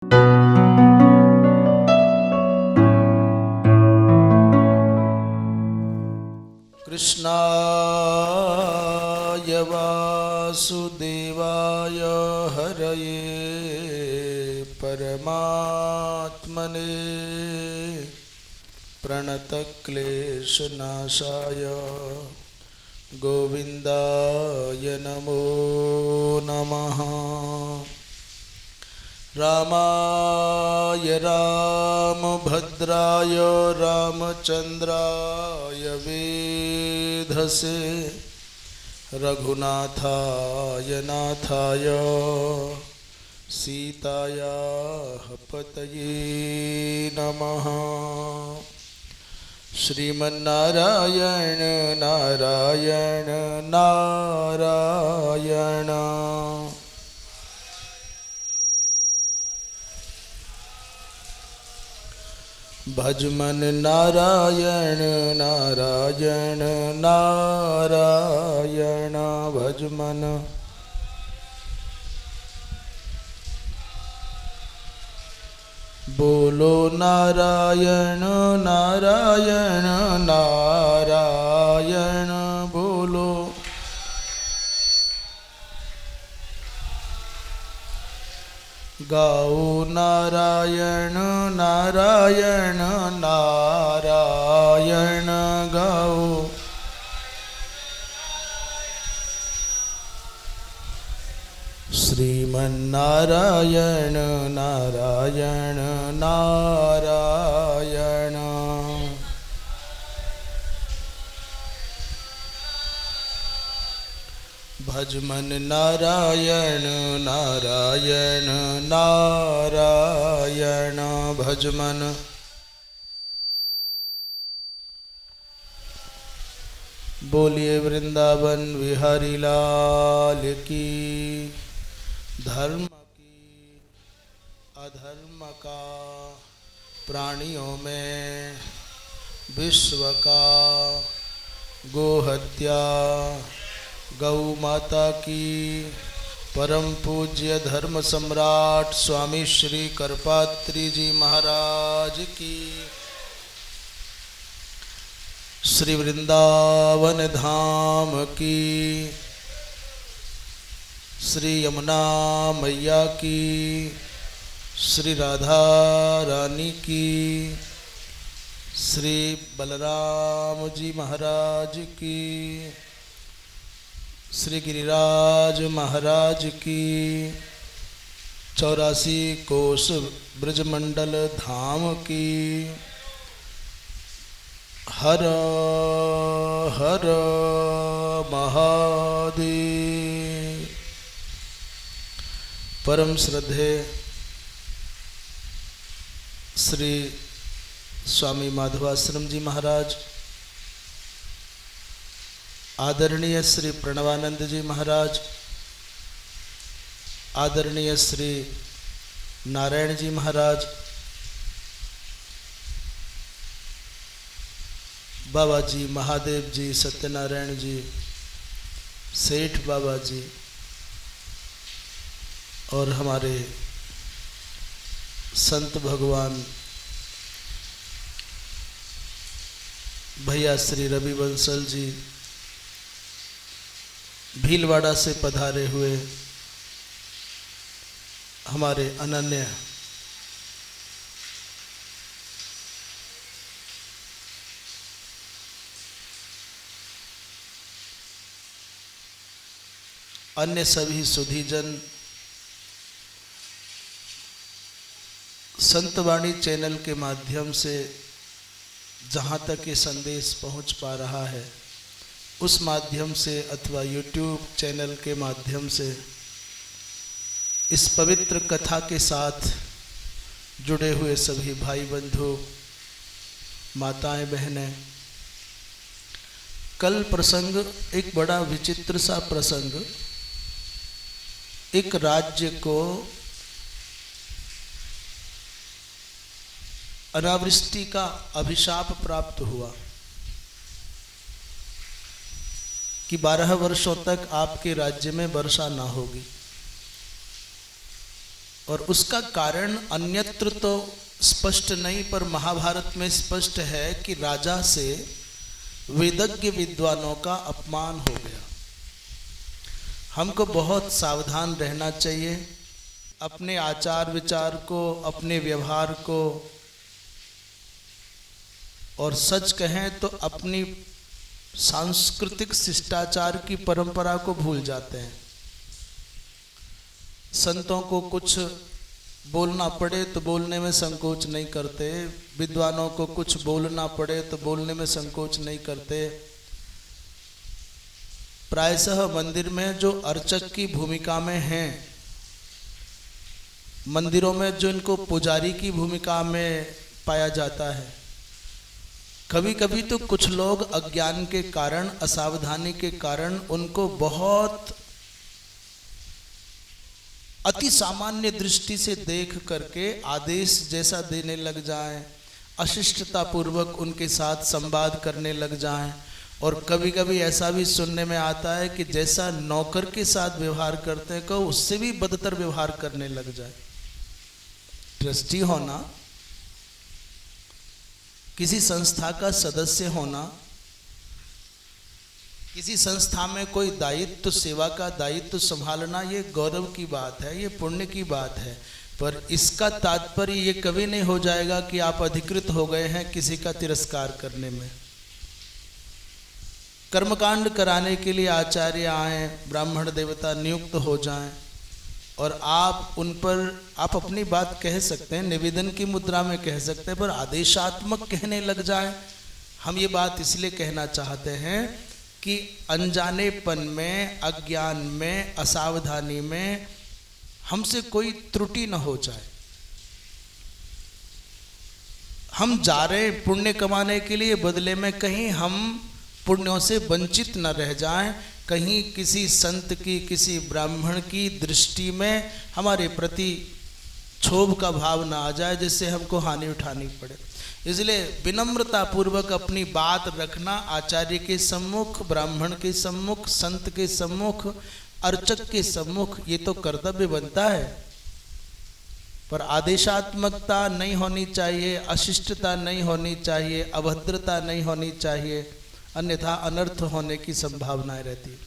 कृष्णाय वासुदेवाय हरये परमात्मने प्रणतक्लेशनाशाय गोविन्दाय नमो नमः। रामाय रामभद्राय रामचन्द्राय वेधसे रघुनाथाय नाथाय सीतायाः पतये नमः। श्रीमन्नारायण नारायण नारायण भजमन नारायण नारायण नारायण भजमन। बोलो नारायण नारायण नारायण बोलो। गाओ नारायण नारायण नारायण गाओ। श्रीमन्नारायण नारायण नारायण भजमन नारायण नारायण नारायण भजमन। बोलिए वृंदावन विहारी लाल की। धर्म की अधर्म का प्राणियों में विश्व का गोहत्या गौ माता की परम पूज्य धर्म सम्राट स्वामी श्री करपात्री जी महाराज की। श्री वृंदावन धाम की। श्री यमुना मैया की। श्री राधा रानी की। श्री बलराम जी महाराज की। श्री गिरिराज महाराज की। 84 कोस ब्रजमंडल धाम की। हर हर महादेव। परम श्रद्धेय श्री स्वामी माधवाश्रम जी महाराज, आदरणीय श्री प्रणवानंद जी महाराज, आदरणीय श्री नारायण जी महाराज, बाबा जी महादेव जी, सत्यनारायण जी, सेठ बाबा जी और हमारे संत भगवान भैया श्री रवि बंसल जी भीलवाड़ा से पधारे हुए हमारे अनन्य अन्य सभी सुधीजन, संतवाणी चैनल के माध्यम से जहाँ तक ये संदेश पहुँच पा रहा है उस माध्यम से अथवा YouTube चैनल के माध्यम से इस पवित्र कथा के साथ जुड़े हुए सभी भाई बंधु, माताएं, बहनें, कल प्रसंग एक बड़ा विचित्र सा प्रसंग, एक राज्य को अनावृष्टि का अभिशाप प्राप्त हुआ कि 12 वर्षों तक आपके राज्य में वर्षा ना होगी और उसका कारण अन्यत्र तो स्पष्ट नहीं, पर महाभारत में स्पष्ट है कि राजा से वेदज्ञ विद्वानों का अपमान हो गया। हमको बहुत सावधान रहना चाहिए अपने आचार विचार को, अपने व्यवहार को, और सच कहें तो अपनी सांस्कृतिक शिष्टाचार की परंपरा को भूल जाते हैं। संतों को कुछ बोलना पड़े तो बोलने में संकोच नहीं करते, विद्वानों को कुछ बोलना पड़े तो बोलने में संकोच नहीं करते। प्रायशः मंदिर में जो अर्चक की भूमिका में हैं, मंदिरों में जो इनको पुजारी की भूमिका में पाया जाता है, कभी कभी तो कुछ लोग अज्ञान के कारण, असावधानी के कारण उनको बहुत अति सामान्य दृष्टि से देख करके आदेश जैसा देने लग जाएं, अशिष्टता पूर्वक उनके साथ संवाद करने लग जाएं। और कभी कभी ऐसा भी सुनने में आता है कि जैसा नौकर के साथ व्यवहार करते हैं, को उससे भी बदतर व्यवहार करने लग जाए। ट्रस्टी होना, किसी संस्था का सदस्य होना, किसी संस्था में कोई दायित्व, सेवा का दायित्व संभालना, ये गौरव की बात है, ये पुण्य की बात है। पर इसका तात्पर्य ये कभी नहीं हो जाएगा कि आप अधिकृत हो गए हैं किसी का तिरस्कार करने में। कर्मकांड कराने के लिए आचार्य आए, ब्राह्मण देवता नियुक्त हो जाएं, और आप उन पर आप अपनी बात कह सकते हैं, निवेदन की मुद्रा में कह सकते हैं, पर आदेशात्मक कहने लग जाए। हम ये बात इसलिए कहना चाहते हैं कि अनजानेपन में, अज्ञान में, असावधानी में हमसे कोई त्रुटि न हो जाए। हम जा रहे पुण्य कमाने के लिए, बदले में कहीं हम पुण्यों से वंचित न रह जाएं, कहीं किसी संत की, किसी ब्राह्मण की दृष्टि में हमारे प्रति क्षोभ का भाव न आ जाए, जिससे हमको हानि उठानी पड़े। इसलिए विनम्रता पूर्वक अपनी बात रखना, आचार्य के सम्मुख, ब्राह्मण के सम्मुख, संत के सम्मुख, अर्चक के सम्मुख, ये तो कर्तव्य बनता है। पर आदेशात्मकता नहीं होनी चाहिए, अशिष्टता नहीं होनी चाहिए, अभद्रता नहीं होनी चाहिए, अन्यथा अनर्थ होने की संभावनाएं रहती।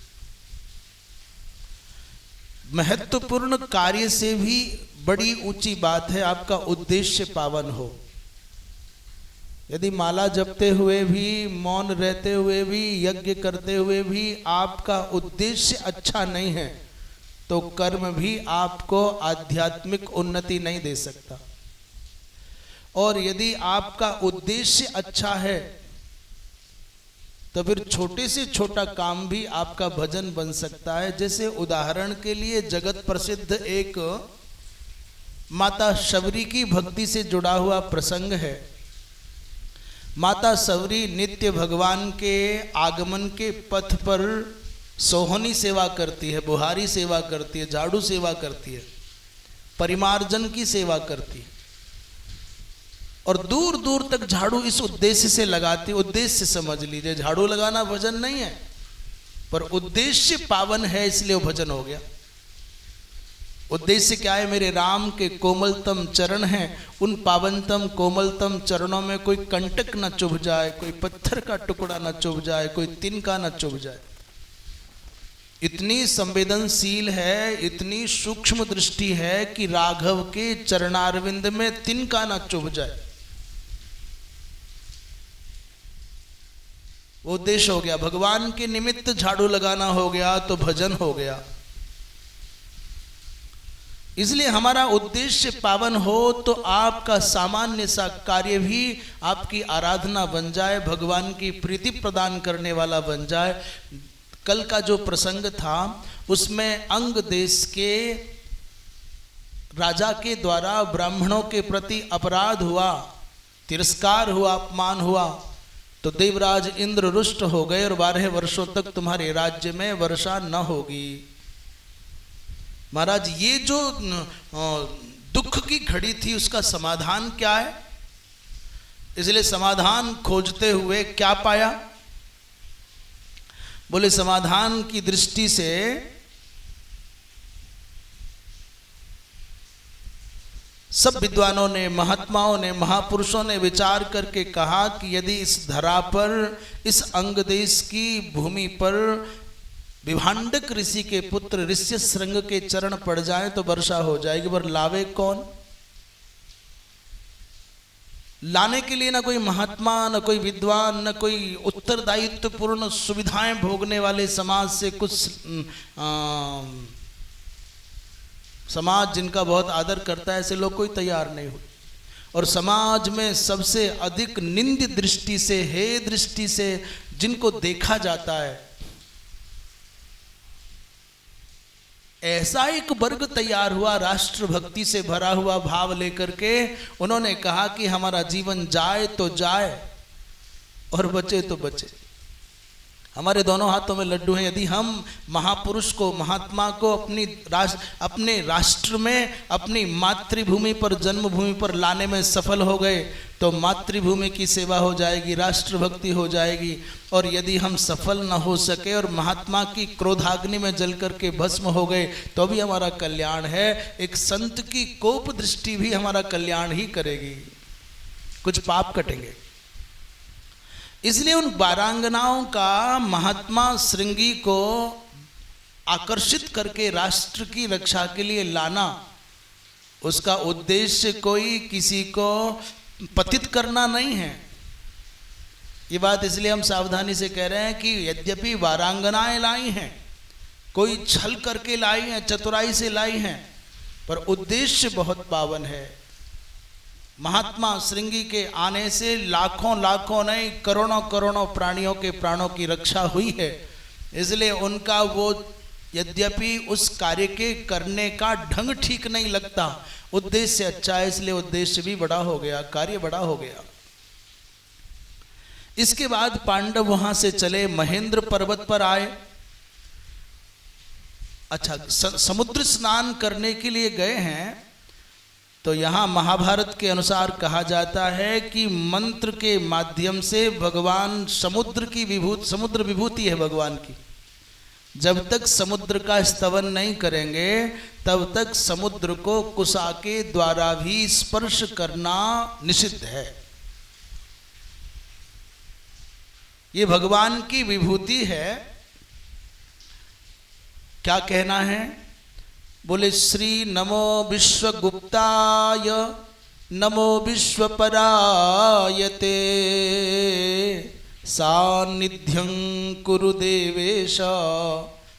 महत्वपूर्ण कार्य से भी बड़ी ऊंची बात है आपका उद्देश्य पावन हो। यदि माला जपते हुए भी, मौन रहते हुए भी, यज्ञ करते हुए भी आपका उद्देश्य अच्छा नहीं है, तो कर्म भी आपको आध्यात्मिक उन्नति नहीं दे सकता। और यदि आपका उद्देश्य अच्छा है, तो फिर छोटे से छोटा काम भी आपका भजन बन सकता है। जैसे उदाहरण के लिए जगत प्रसिद्ध एक माता शबरी की भक्ति से जुड़ा हुआ प्रसंग है। माता शबरी नित्य भगवान के आगमन के पथ पर सोहनी सेवा करती है, बुहारी सेवा करती है, झाड़ू सेवा करती है, परिमार्जन की सेवा करती है, और दूर दूर तक झाड़ू इस उद्देश्य से लगाती। उद्देश्य समझ लीजिए, झाड़ू लगाना भजन नहीं है, पर उद्देश्य पावन है, इसलिए वो भजन हो गया। उद्देश्य क्या है? मेरे राम के कोमलतम चरण हैं, उन पावनतम कोमलतम चरणों में कोई कंटक न चुभ जाए, कोई पत्थर का टुकड़ा न चुभ जाए, कोई तिनका न चुभ जाए। इतनी संवेदनशील है, इतनी सूक्ष्म दृष्टि है कि राघव के चरणारविंद में तिनका न चुभ जाए। वो उद्देश्य हो गया। भगवान के निमित्त झाड़ू लगाना हो गया तो भजन हो गया। इसलिए हमारा उद्देश्य पावन हो तो आपका सामान्य सा कार्य भी आपकी आराधना बन जाए, भगवान की प्रीति प्रदान करने वाला बन जाए। कल का जो प्रसंग था उसमें अंग देश के राजा के द्वारा ब्राह्मणों के प्रति अपराध हुआ, तिरस्कार हुआ, अपमान हुआ, तो देवराज इंद्र रुष्ट हो गए और 12 वर्षों तक तुम्हारे राज्य में वर्षा न होगी। महाराज, ये जो दुख की घड़ी थी उसका समाधान क्या है? इसलिए समाधान खोजते हुए क्या पाया? बोले समाधान की दृष्टि से सब विद्वानों ने, महात्माओं ने, महापुरुषों ने विचार करके कहा कि यदि इस धरा पर, इस अंग देश की भूमि पर विभांडक ऋषि के पुत्र ऋष्यशृंग के चरण पड़ जाए तो वर्षा हो जाएगी। पर लावे कौन? लाने के लिए ना कोई महात्मा, न कोई विद्वान, न कोई उत्तरदायित्व पूर्ण सुविधाएं भोगने वाले समाज से कुछ समाज जिनका बहुत आदर करता है, ऐसे लोग कोई तैयार नहीं हो। और समाज में सबसे अधिक निंद दृष्टि से, हे दृष्टि से जिनको देखा जाता है, ऐसा एक वर्ग तैयार हुआ राष्ट्र भक्ति से भरा हुआ भाव लेकर के। उन्होंने कहा कि हमारा जीवन जाए तो जाए और बचे तो बचे। हमारे दोनों हाथों में लड्डू हैं। यदि हम महापुरुष को, महात्मा को अपने राष्ट्र में, अपनी मातृभूमि पर, जन्मभूमि पर लाने में सफल हो गए तो मातृभूमि की सेवा हो जाएगी, राष्ट्र भक्ति हो जाएगी। और यदि हम सफल न हो सके और महात्मा की क्रोधाग्नि में जल करके भस्म हो गए तो भी हमारा कल्याण है। एक संत की कोप दृष्टि भी हमारा कल्याण ही करेगी, कुछ पाप कटेंगे। इसलिए उन वारांगनाओं का महात्मा श्रृंगी को आकर्षित करके राष्ट्र की रक्षा के लिए लाना, उसका उद्देश्य कोई किसी को पतित करना नहीं है। ये बात इसलिए हम सावधानी से कह रहे हैं कि यद्यपि वारांगनाएं लाई हैं, कोई छल करके लाई हैं, चतुराई से लाई हैं, पर उद्देश्य बहुत पावन है। महात्मा श्रृंगी के आने से लाखों लाखों नहीं, करोड़ों करोड़ों प्राणियों के प्राणों की रक्षा हुई है। इसलिए उनका वो यद्यपि उस कार्य के करने का ढंग ठीक नहीं लगता, उद्देश्य अच्छा है, इसलिए उद्देश्य भी बड़ा हो गया, कार्य बड़ा हो गया। इसके बाद पांडव वहां से चले, महेंद्र पर्वत पर आए। अच्छा, समुद्र स्नान करने के लिए गए हैं तो यहाँ महाभारत के अनुसार कहा जाता है कि मंत्र के माध्यम से भगवान समुद्र विभूति है भगवान की। जब तक समुद्र का स्तवन नहीं करेंगे तब तक समुद्र को कुशा के द्वारा भी स्पर्श करना निषिद्ध है। ये भगवान की विभूति है। क्या कहना है? बोले श्री नमो विश्वगुप्ताय नमो विश्वपरायते सान्निध्यं कुरु देवेश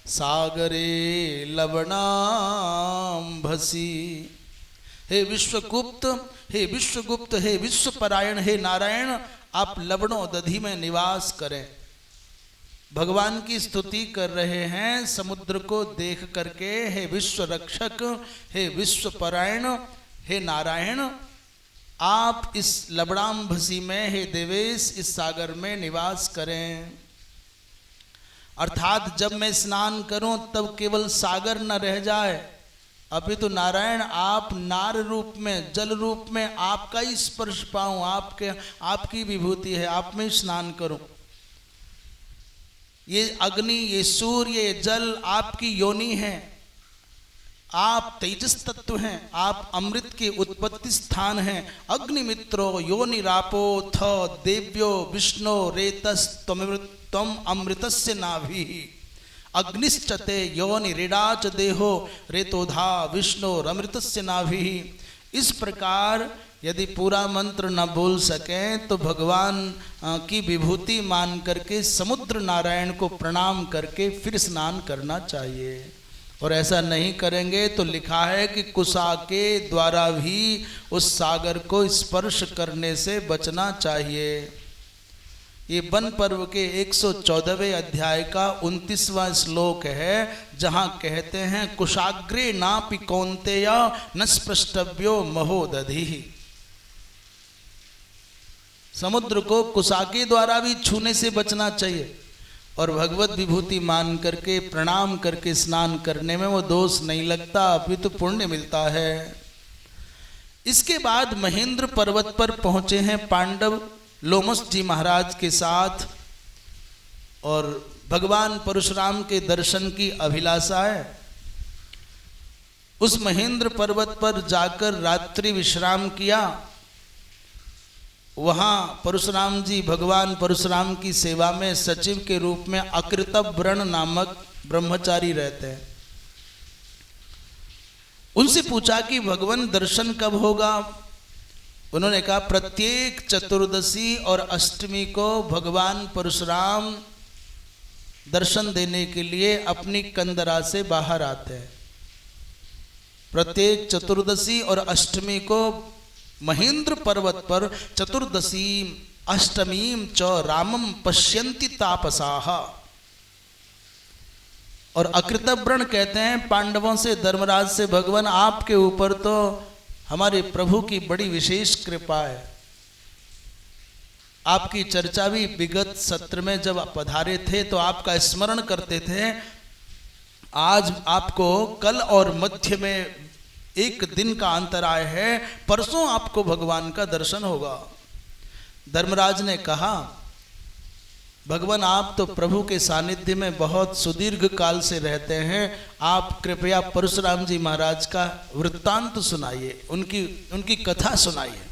सागरे लवणाम्भसी। हे विश्वगुप्त, हे विश्वगुप्त, हे विश्वपरायण, हे नारायण, आप लवणों दधि में निवास करें। भगवान की स्तुति कर रहे हैं समुद्र को देख करके। हे विश्व रक्षक, हे विश्वपरायण, हे नारायण, आप इस लवणाम्भसी में, हे देवेश, इस सागर में निवास करें। अर्थात जब मैं स्नान करूं तब केवल सागर न रह जाए, अभी तो नारायण आप नार रूप में, जल रूप में आपका ही स्पर्श पाऊं, आपकी विभूति है, आप में स्नान करूं। ये अग्नि, ये सूर्य, ये जल आपकी योनि है, आप तेजस तत्व हैं, आप अमृत के उत्पत्ति स्थान हैं। अग्निमित्रो योनिरापो थ देव्यो विष्णु रेतस त्वम अमृतस्य नाभि अग्निश्चते योनि ऋडाच देहो रेतोधा विष्णु अमृतस्य नाभि। इस प्रकार यदि पूरा मंत्र न बोल सकें तो भगवान की विभूति मान करके समुद्र नारायण को प्रणाम करके फिर स्नान करना चाहिए। और ऐसा नहीं करेंगे तो लिखा है कि कुशा के द्वारा भी उस सागर को स्पर्श करने से बचना चाहिए। ये वन पर्व के 114वें अध्याय का 29वां श्लोक है, जहाँ कहते हैं कुशाग्रे नापि कौन्तेय न स्पृष्टव्यो महोदधि। समुद्र को कुशा के द्वारा भी छूने से बचना चाहिए और भगवत विभूति मान करके प्रणाम करके स्नान करने में वो दोष नहीं लगता, अभी तो पुण्य मिलता है। इसके बाद महेंद्र पर्वत पर पहुंचे हैं पांडव लोमस जी महाराज के साथ, और भगवान परशुराम के दर्शन की अभिलाषा है। उस महेंद्र पर्वत पर जाकर रात्रि विश्राम किया। वहाँ परशुराम जी भगवान परशुराम की सेवा में सचिव के रूप में अकृतव्रण नामक ब्रह्मचारी रहते हैं। उनसे पूछा कि भगवान दर्शन कब होगा। उन्होंने कहा प्रत्येक चतुर्दशी और अष्टमी को भगवान परशुराम दर्शन देने के लिए अपनी कंदरा से बाहर आते हैं। प्रत्येक चतुर्दशी और अष्टमी को महेंद्र पर्वत पर चतुर्दशी अष्टमीम च रामम पश्यन्ति तापसाः। और अकृतव्रण कहते हैं पांडवों से धर्मराज से भगवान आपके ऊपर तो हमारे प्रभु की बड़ी विशेष कृपा है। आपकी चर्चा भी विगत सत्र में जब पधारे थे तो आपका स्मरण करते थे। आज आपको कल और मध्य में एक दिन का अंतराय है, परसों आपको भगवान का दर्शन होगा। धर्मराज ने कहा भगवान आप तो प्रभु के सानिध्य में बहुत सुदीर्घ काल से रहते हैं, आप कृपया परशुराम जी महाराज का वृत्तांत सुनाइए, उनकी कथा सुनाइए।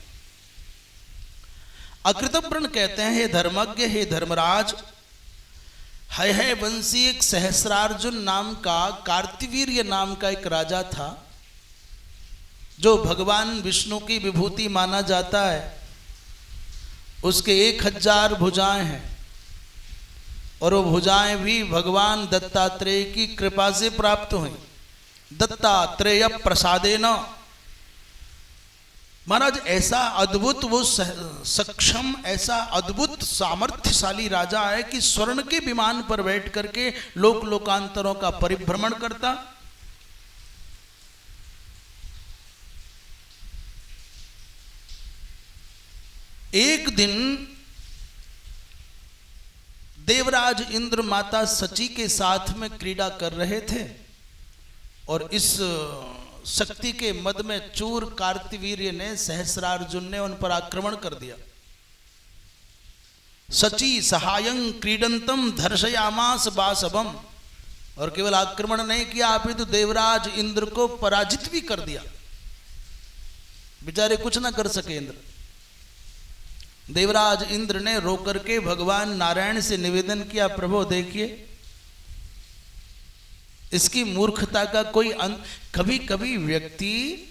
अकृतव्रण कहते हैं हे धर्मज्ञ, हे धर्मराज, है वंशी एक सहस्रार्जुन नाम का कार्तिवीर्य नाम का एक राजा था जो भगवान विष्णु की विभूति माना जाता है। उसके 1000 भुजाएं हैं और वो भुजाएं भी भगवान दत्तात्रेय की कृपा से प्राप्त हुई। दत्तात्रेय प्रसादेन। महाराज ऐसा अद्भुत वो सक्षम, ऐसा अद्भुत सामर्थ्यशाली राजा है कि स्वर्ण के विमान पर बैठ करके लोक लोकांतरों का परिभ्रमण करता। एक दिन देवराज इंद्र माता सची के साथ में क्रीड़ा कर रहे थे और इस शक्ति के मद में चूर कार्तिवीर्य ने, सहस्रार्जुन ने उन पर आक्रमण कर दिया। सची सहायं क्रीडंतम धर्षयामास बासवम। और केवल आक्रमण नहीं किया, आप ही तो देवराज इंद्र को पराजित भी कर दिया। बेचारे कुछ ना कर सके इंद्र। देवराज इंद्र ने रो करके भगवान नारायण से निवेदन किया, प्रभु देखिए इसकी मूर्खता का कोई अंत। कभी कभी व्यक्ति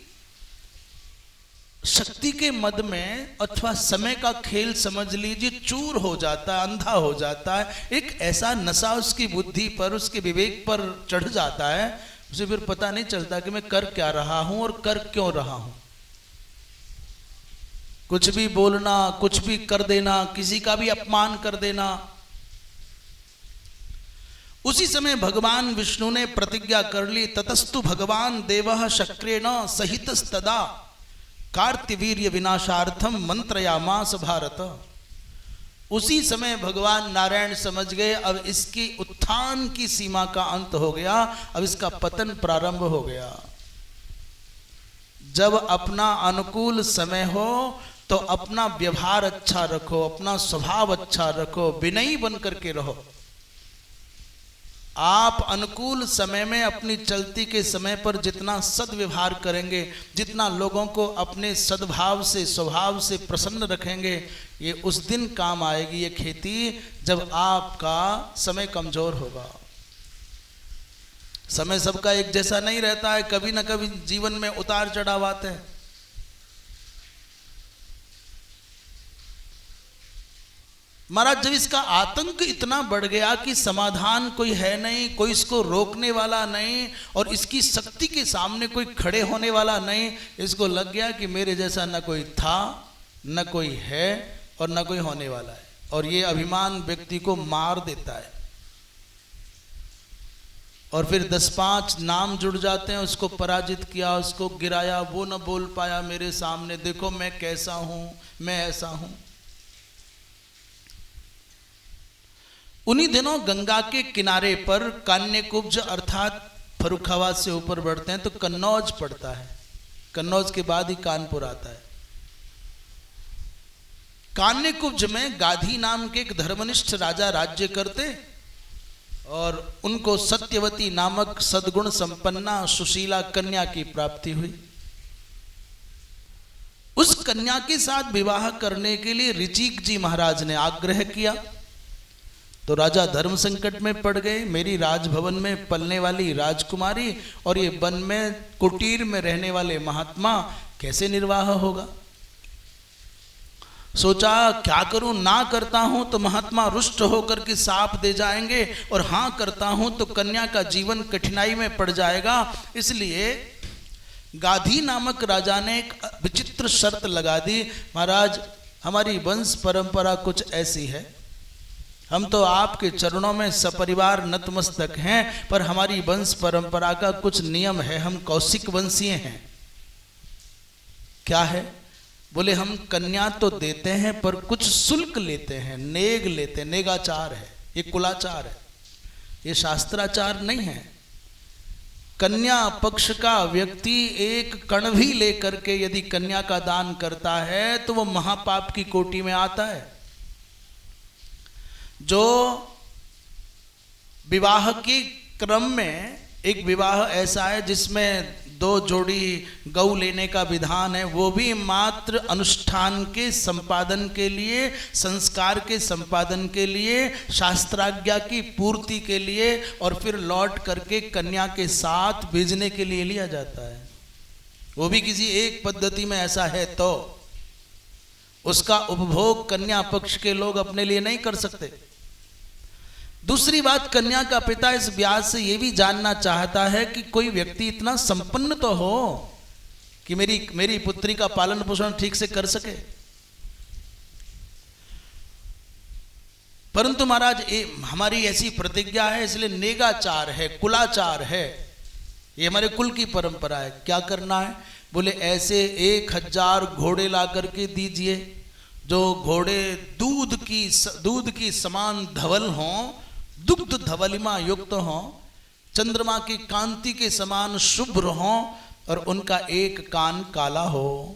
शक्ति के मद में अथवा समय का खेल समझ लीजिए चूर हो जाता है, अंधा हो जाता है। एक ऐसा नशा उसकी बुद्धि पर, उसके विवेक पर चढ़ जाता है, उसे फिर पता नहीं चलता कि मैं कर क्या रहा हूं और कर क्यों रहा हूं। कुछ भी बोलना, कुछ भी कर देना, किसी का भी अपमान कर देना। उसी समय भगवान विष्णु ने प्रतिज्ञा कर ली, ततस्तु भगवान देवः शक्रेण सहितस्तदा कार्तिवीर्य विनाशार्थम मंत्रयामास भारत। उसी समय भगवान नारायण समझ गए अब इसकी उत्थान की सीमा का अंत हो गया, अब इसका पतन प्रारंभ हो गया। जब अपना अनुकूल समय हो तो अपना व्यवहार अच्छा रखो, अपना स्वभाव अच्छा रखो, विनयी बन करके रहो। आप अनुकूल समय में अपनी चलती के समय पर जितना सद्व्यवहार करेंगे, जितना लोगों को अपने सद्भाव से, स्वभाव से प्रसन्न रखेंगे, ये उस दिन काम आएगी ये खेती जब आपका समय कमजोर होगा। समय सबका एक जैसा नहीं रहता है, कभी ना कभी जीवन में उतार चढ़ाव आते हैं। महाराज जब इसका आतंक इतना बढ़ गया कि समाधान कोई है नहीं, कोई इसको रोकने वाला नहीं और इसकी शक्ति के सामने कोई खड़े होने वाला नहीं, इसको लग गया कि मेरे जैसा न कोई था, न कोई है और न कोई होने वाला है। और ये अभिमान व्यक्ति को मार देता है। और फिर 10-5 नाम जुड़ जाते हैं, उसको पराजित किया, उसको गिराया, वो न बोल पाया मेरे सामने, देखो मैं कैसा हूं, मैं ऐसा हूं। उन्हीं दिनों गंगा के किनारे पर कान्यकुब्ज अर्थात फर्रुखाबाद से ऊपर बढ़ते हैं तो कन्नौज पड़ता है। कन्नौज के बाद ही कानपुर आता है। कान्यकुब्ज में गाधी नाम के एक धर्मनिष्ठ राजा राज्य करते। और उनको सत्यवती नामक सद्गुण संपन्ना सुशीला कन्या की प्राप्ति हुई। उस कन्या के साथ विवाह करने के लिए ऋचिक जी महाराज ने आग्रह किया तो राजा धर्म संकट में पड़ गए। मेरी राजभवन में पलने वाली राजकुमारी और ये वन में कुटीर में रहने वाले महात्मा, कैसे निर्वाह होगा। सोचा क्या करूं, ना करता हूं तो महात्मा रुष्ट होकर के साप दे जाएंगे और हां करता हूं तो कन्या का जीवन कठिनाई में पड़ जाएगा। इसलिए गाधी नामक राजा ने एक विचित्र शर्त लगा दी, महाराज हमारी वंश परंपरा कुछ ऐसी है, हम तो आपके चरणों में सपरिवार नतमस्तक हैं, पर हमारी वंश परंपरा का कुछ नियम है, हम कौशिक वंशीय हैं। क्या है? बोले हम कन्या तो देते हैं पर कुछ शुल्क लेते हैं, नेग लेते हैं, नेगाचार है, ये कुलाचार है, ये शास्त्राचार नहीं है। कन्या पक्ष का व्यक्ति एक कण भी लेकर के यदि कन्या का दान करता है तो वो महापाप की कोटि में आता है। जो विवाह के क्रम में एक विवाह ऐसा है जिसमें 2 जोड़ी गौ लेने का विधान है, वो भी मात्र अनुष्ठान के संपादन के लिए, संस्कार के संपादन के लिए, शास्त्राज्ञा की पूर्ति के लिए और फिर लौट करके कन्या के साथ भेजने के लिए लिया जाता है। वो भी किसी एक पद्धति में ऐसा है तो उसका उपभोग कन्या पक्ष के लोग अपने लिए नहीं कर सकते। दूसरी बात, कन्या का पिता इस ब्याह से यह भी जानना चाहता है कि कोई व्यक्ति इतना संपन्न तो हो कि मेरी पुत्री का पालन पोषण ठीक से कर सके। परंतु महाराज हमारी ऐसी प्रतिज्ञा है, इसलिए नेगाचार है, कुलाचार है, ये हमारे कुल की परंपरा है। क्या करना है? बोले ऐसे 1000 घोड़े ला करके दीजिए जो घोड़े दूध की समान धवल हों, दुग्ध धवलिमा युक्त हों, चंद्रमा की कांति के समान शुभ्र हों और उनका एक कान काला हो।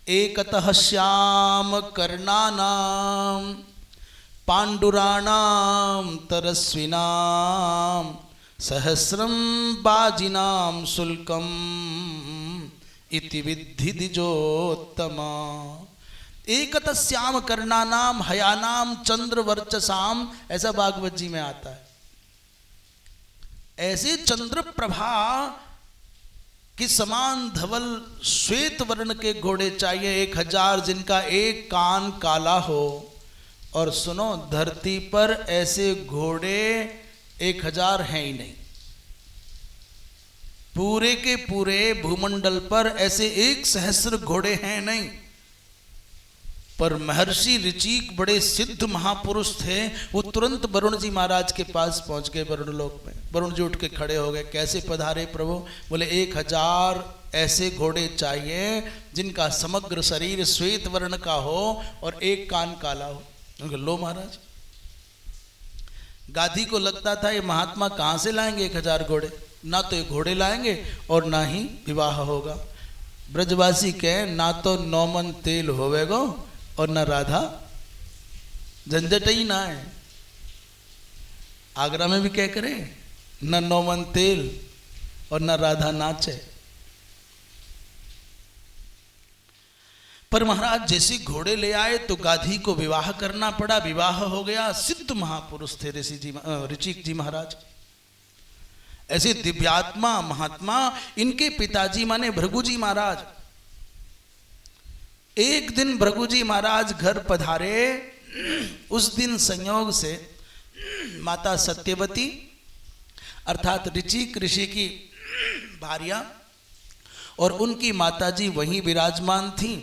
एकतः श्याम कर्णानाम पांडुराणाम तरस्विनाम सहस्रम बाजिनाम शुल्कम इति विद्धि द्विजोत्तमा। एकत श्याम कर्णानाम हयानाम चंद्र वर्चसाम, ऐसा भागवत जी में आता है। ऐसे चंद्र प्रभा कि समान धवल श्वेत वर्ण के घोड़े चाहिए 1000 जिनका एक कान काला हो। और सुनो, धरती पर ऐसे घोड़े 1000 हैं ही नहीं, पूरे के पूरे भूमंडल पर ऐसे 1,000 घोड़े हैं नहीं। पर महर्षि ऋचिक बड़े सिद्ध महापुरुष थे, वो तुरंत वरुण जी महाराज के पास पहुंच गए वरुण लोक में। वरुण जी उठ के खड़े हो गए, कैसे पधारे प्रभु? बोले 1000 ऐसे घोड़े चाहिए जिनका समग्र शरीर श्वेत वर्ण का हो और एक कान काला हो। लो महाराज। गाधी को लगता था ये महात्मा कहां से लाएंगे 1000 घोड़े, ना तो ये घोड़े लाएंगे और ना ही विवाह होगा। ब्रजवासी कहे ना तो 9 मन तेल होवेगो और न राधा, झंझट ही ना है। आगरा में भी क्या करे, न 9 मन तेल और न राधा नाचे। पर महाराज जैसे घोड़े ले आए तो गाधी को विवाह करना पड़ा। विवाह हो गया। सिद्ध महापुरुष थे ऋचिक जी महाराज, ऐसे दिव्यात्मा महात्मा। इनके पिताजी माने भृगुजी महाराज। एक दिन भृगुजी महाराज घर पधारे। उस दिन संयोग से माता सत्यवती अर्थात ऋचिक ऋषि की भार्या और उनकी माताजी वहीं विराजमान थीं।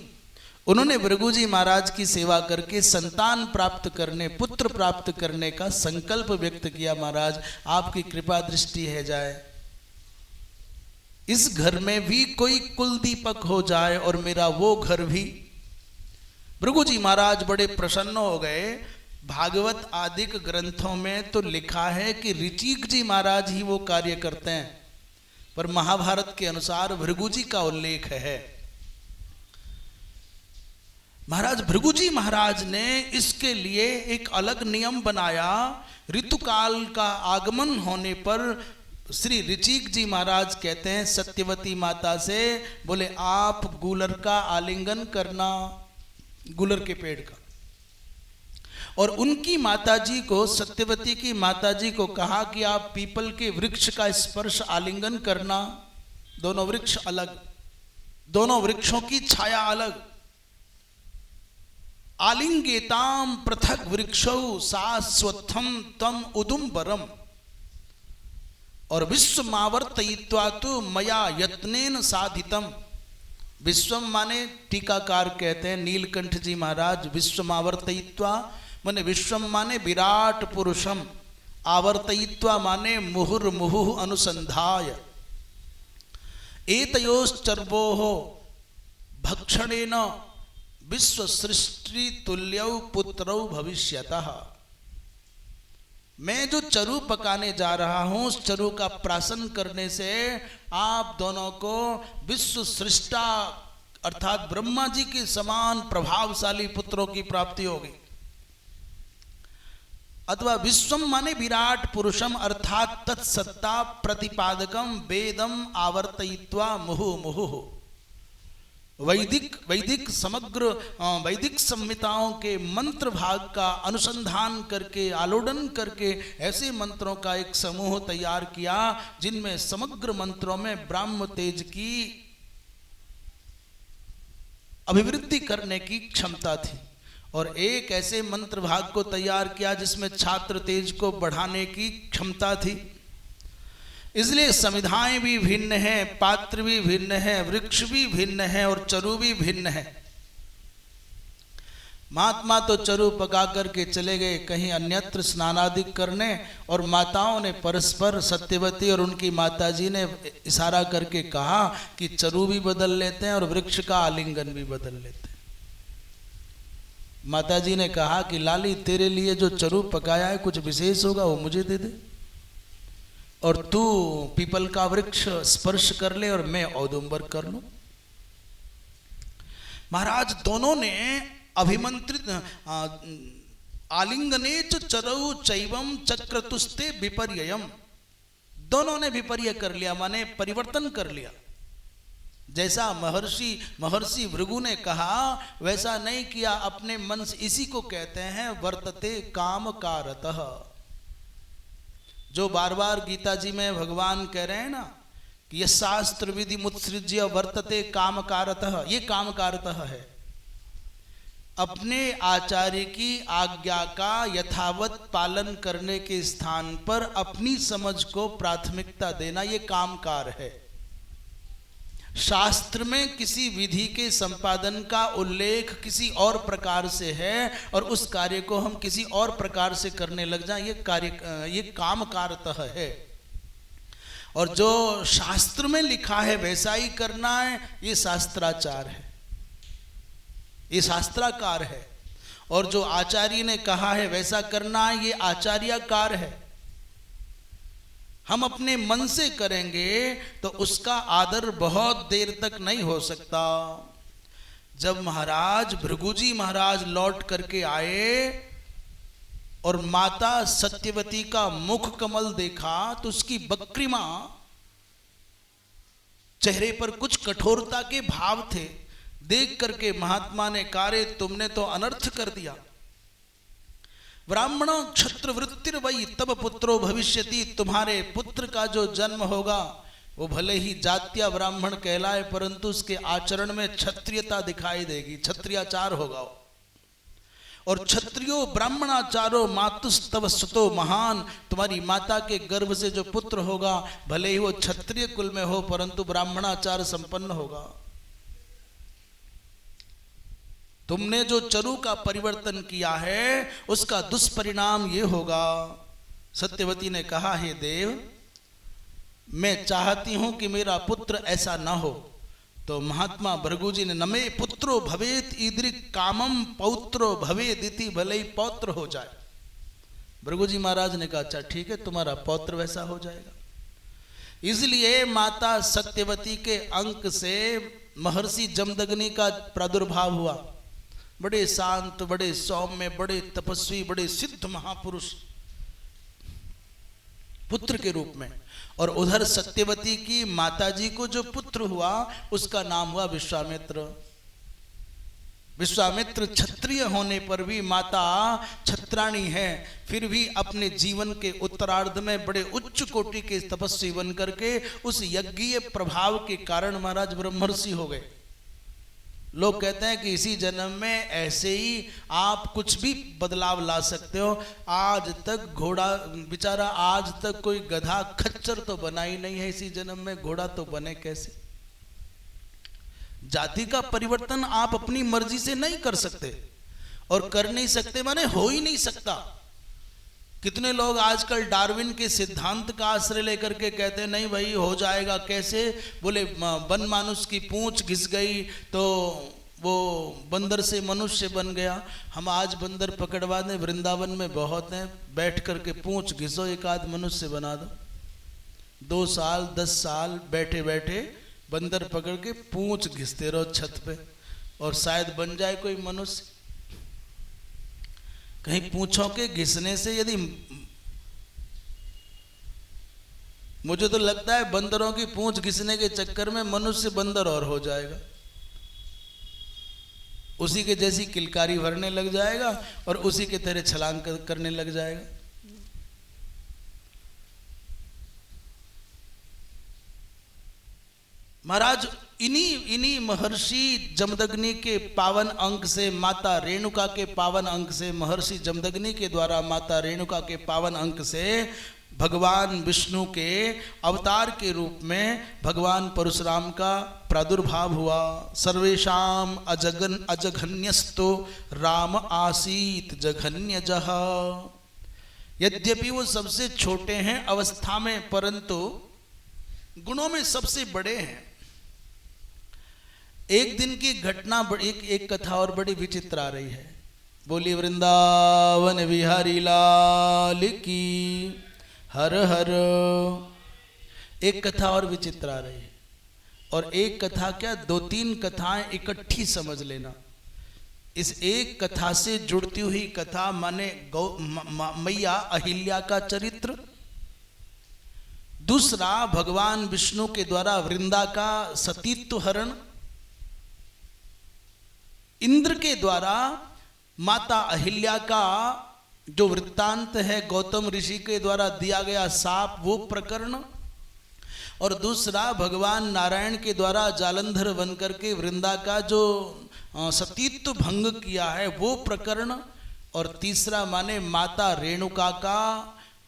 उन्होंने भृगुजी महाराज की सेवा करके संतान प्राप्त करने, पुत्र प्राप्त करने का संकल्प व्यक्त किया। महाराज आपकी कृपा दृष्टि है जाए, इस घर में भी कोई कुल दीपक हो जाए और मेरा वो घर भी। भृगुजी महाराज बड़े प्रसन्न हो गए। भागवत आदि ग्रंथों में तो लिखा है कि ऋचिक जी महाराज ही वो कार्य करते हैं, पर महाभारत के अनुसार भृगुजी का उल्लेख है। महाराज भृगुजी महाराज ने इसके लिए एक अलग नियम बनाया। ऋतुकाल का आगमन होने पर श्री ऋचिक जी महाराज कहते हैं सत्यवती माता से, बोले आप गूलर का आलिंगन करना, गूलर के पेड़ का। और उनकी माताजी को, सत्यवती की माताजी को कहा कि आप पीपल के वृक्ष का स्पर्श आलिंगन करना। दोनों वृक्ष अलग, दोनों वृक्षों की छाया अलग। आलिंगेताम पृथक वृक्षौ शाश्वतम तम उदुम्बरम। और विश्वमावर्तयित्वा तो मया यत्नेन साधितम। विश्वम माने टीकाकार कहते हैं नीलकंठ जी महाराज, विश्वमावर्तयित्वा माने विश्वम माने विराट पुरुषम, आवर्तयित्वा माने मुहुर्मुहुः अनुसंधाय। एतयोश्चर्वोः भक्षणेन विश्व सृष्टि तुल्यौ पुत्रौ भविष्यतः। मैं जो चरु पकाने जा रहा हूं, उस चरु का प्राशन करने से आप दोनों को विश्व सृष्टा अर्थात ब्रह्मा जी के समान प्रभावशाली पुत्रों की प्राप्ति होगी। अथवा विश्वम माने विराट पुरुषम अर्थात तत्सत्ता प्रतिपादकम वेदम आवर्तयित्वा मुहु मुहु। वैदिक समग्र वैदिक संहिताओं के मंत्र भाग का अनुसंधान करके, आलोडन करके ऐसे मंत्रों का एक समूह तैयार किया जिनमें समग्र मंत्रों में ब्राह्म तेज की अभिवृद्धि करने की क्षमता थी। और एक ऐसे मंत्र भाग को तैयार किया जिसमें छात्र तेज को बढ़ाने की क्षमता थी। इसलिए संविधाएं भी भिन्न हैं, पात्र भी भिन्न हैं, वृक्ष भी भिन्न हैं और चरु भी भिन्न है। महात्मा तो चरु पका करके चले गए कहीं अन्यत्र स्नानादि करने, और माताओं ने परस्पर, सत्यवती और उनकी माताजी ने इशारा करके कहा कि चरु भी बदल लेते हैं और वृक्ष का आलिंगन भी बदल लेते हैं। माताजी ने कहा कि लाली तेरे लिए जो चरु पकाया है कुछ विशेष होगा, वो मुझे दे दे, और तू पीपल का वृक्ष स्पर्श कर ले और मैं औदुंबर कर लूं। महाराज दोनों ने अभिमंत्रित आलिंगने चरौ चैवम चक्रतुस्ते विपर्ययम। दोनों ने विपर्य कर लिया, माने परिवर्तन कर लिया। जैसा महर्षि भृगु ने कहा वैसा नहीं किया, अपने मन से। इसी को कहते हैं वर्तते काम कारतः। जो बार बार गीता जी में भगवान कह रहे हैं ना कि यह शास्त्र विधि मुत्सृज्य वर्तते काम कारतः, ये काम कारतः है। अपने आचार्य की आज्ञा का यथावत पालन करने के स्थान पर अपनी समझ को प्राथमिकता देना, ये कामकार है। शास्त्र में किसी विधि के संपादन का उल्लेख किसी और प्रकार से है और उस कार्य को हम किसी और प्रकार से करने लग जाएं, ये कामकारतः है। और जो शास्त्र में लिखा है वैसा ही करना है, ये शास्त्राचार है, ये शास्त्राकार है। और जो आचार्य ने कहा है वैसा करना है, ये आचार्याकार है। हम अपने मन से करेंगे तो उसका आदर बहुत देर तक नहीं हो सकता। जब महाराज भृगुजी महाराज लौट करके आए और माता सत्यवती का मुख कमल देखा तो उसकी बक्रिमा, चेहरे पर कुछ कठोरता के भाव थे। देख करके महात्मा ने कहा, रे तुमने तो अनर्थ कर दिया। ब्राह्मणों क्षत्र वृत्तिर वही तब पुत्रो भविष्यति। तुम्हारे पुत्र का जो जन्म होगा वो भले ही जात्या ब्राह्मण कहलाए परंतु उसके आचरण में क्षत्रियता दिखाई देगी, क्षत्रियाचार होगा। और क्षत्रियो ब्राह्मणाचारो मातुस्तव सुतो महान। तुम्हारी माता के गर्भ से जो पुत्र होगा भले ही वो क्षत्रिय कुल में हो परंतु ब्राह्मणाचार संपन्न होगा। तुमने जो चरु का परिवर्तन किया है उसका दुष्परिणाम ये होगा। सत्यवती ने कहा, हे देव, मैं चाहती हूं कि मेरा पुत्र ऐसा ना हो। तो महात्मा भृगुजी ने, नमे पुत्रो भवेत ईदृक् कामम पौत्रो भवेद इति, भले ही पौत्र हो जाए। भृगुजी महाराज ने कहा, अच्छा ठीक है, तुम्हारा पौत्र वैसा हो जाएगा। इसलिए माता सत्यवती के अंक से महर्षि जमदग्नि का प्रादुर्भाव हुआ। बड़े शांत, बड़े सौम्य, बड़े तपस्वी, बड़े सिद्ध महापुरुष पुत्र के रूप में। और उधर सत्यवती की माताजी को जो पुत्र हुआ उसका नाम हुआ विश्वामित्र। विश्वामित्र क्षत्रिय होने पर भी माता छत्राणी है, फिर भी अपने जीवन के उत्तरार्ध में बड़े उच्च कोटि के तपस्वी बन करके उस यज्ञीय प्रभाव के कारण महाराज ब्रह्मर्षि हो गए। लोग कहते हैं कि इसी जन्म में ऐसे ही आप कुछ भी बदलाव ला सकते हो। आज तक घोड़ा बेचारा, आज तक कोई गधा खच्चर तो बना ही नहीं है, इसी जन्म में घोड़ा तो बने कैसे? जाति का परिवर्तन आप अपनी मर्जी से नहीं कर सकते, और कर नहीं सकते माने हो ही नहीं सकता। कितने लोग आजकल डार्विन के सिद्धांत का आश्रय लेकर के कहते हैं नहीं भाई हो जाएगा कैसे, बोले वन मानुष की पूंछ घिस गई तो वो बंदर से मनुष्य बन गया। हम आज बंदर पकड़वा दें, वृंदावन में बहुत हैं, बैठ करके पूंछ घिसो एक आध मनुष्य बना दो। 2 साल 10 साल बैठे बैठे बंदर पकड़ के पूंछ घिसते रहो छत पे, और शायद बन जाए कोई मनुष्य। कहीं पूंछों के घिसने से यदि, मुझे तो लगता है बंदरों की पूंछ घिसने के चक्कर में मनुष्य बंदर और हो जाएगा, उसी के जैसी किलकारी भरने लग जाएगा और उसी के तरह छलांग करने लग जाएगा। महाराज इन्हीं महर्षि जमदग्नि के पावन अंक से, माता रेणुका के पावन अंक से, महर्षि जमदग्नि के द्वारा माता रेणुका के पावन अंक से भगवान विष्णु के अवतार के रूप में भगवान परशुराम का प्रादुर्भाव हुआ। सर्वेषाम अजघन्यस्तो राम आसीत जघन्यजः। यद्यपि वो सबसे छोटे हैं अवस्था में, परंतु गुणों में सबसे बड़े हैं। एक दिन की घटना, एक कथा और बड़ी विचित्र आ रही है। बोली वृंदावन बिहारी लाल की हर हर। एक कथा और विचित्र आ रही है, और एक कथा क्या 2-3 कथाएं इकट्ठी समझ लेना। इस एक कथा से जुड़ती हुई कथा माने मैया अहिल्या का चरित्र, दूसरा भगवान विष्णु के द्वारा वृंदा का सतीत्व हरण, इंद्र के द्वारा माता अहिल्या का जो वृत्तांत है गौतम ऋषि के द्वारा दिया गया साप वो प्रकरण, और दूसरा भगवान नारायण के द्वारा जालंधर बनकर के वृंदा का जो सतीत्व भंग किया है वो प्रकरण, और तीसरा माने माता रेणुका का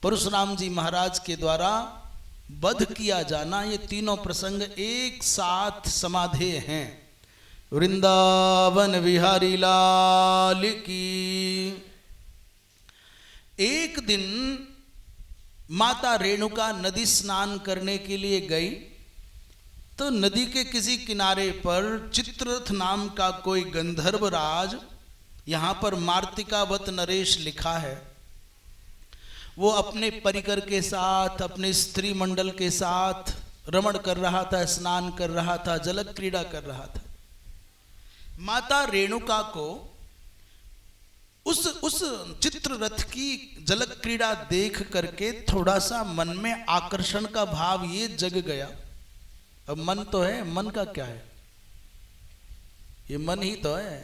परशुराम जी महाराज के द्वारा वध किया जाना। ये तीनों प्रसंग एक साथ समाधेय हैं। वृंदावन बिहारी लाल की। एक दिन माता रेणुका नदी स्नान करने के लिए गई, तो नदी के किसी किनारे पर चित्ररथ नाम का कोई गंधर्व राज, यहाँ पर मार्तिकावत नरेश लिखा है, वो अपने परिकर के साथ, अपने स्त्री मंडल के साथ रमण कर रहा था, स्नान कर रहा था, जल क्रीड़ा कर रहा था। माता रेणुका को उस चित्ररथ की जल क्रीड़ा देख करके थोड़ा सा मन में आकर्षण का भाव ये जग गया। अब मन तो है, मन का क्या है, ये मन ही तो है।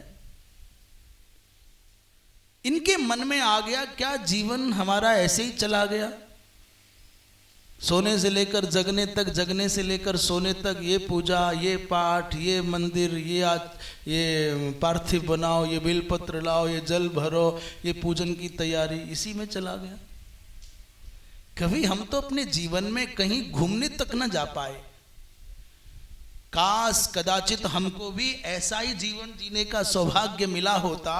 इनके मन में आ गया क्या जीवन हमारा ऐसे ही चला गया, सोने से लेकर जगने तक, जगने से लेकर सोने तक, ये पूजा, ये पाठ, ये मंदिर, ये पार्थिव बनाओ, ये बेलपत्र लाओ, ये जल भरो, ये पूजन की तैयारी, इसी में चला गया। कभी हम तो अपने जीवन में कहीं घूमने तक न जा पाए। काश कदाचित हमको भी ऐसा ही जीवन जीने का सौभाग्य मिला होता,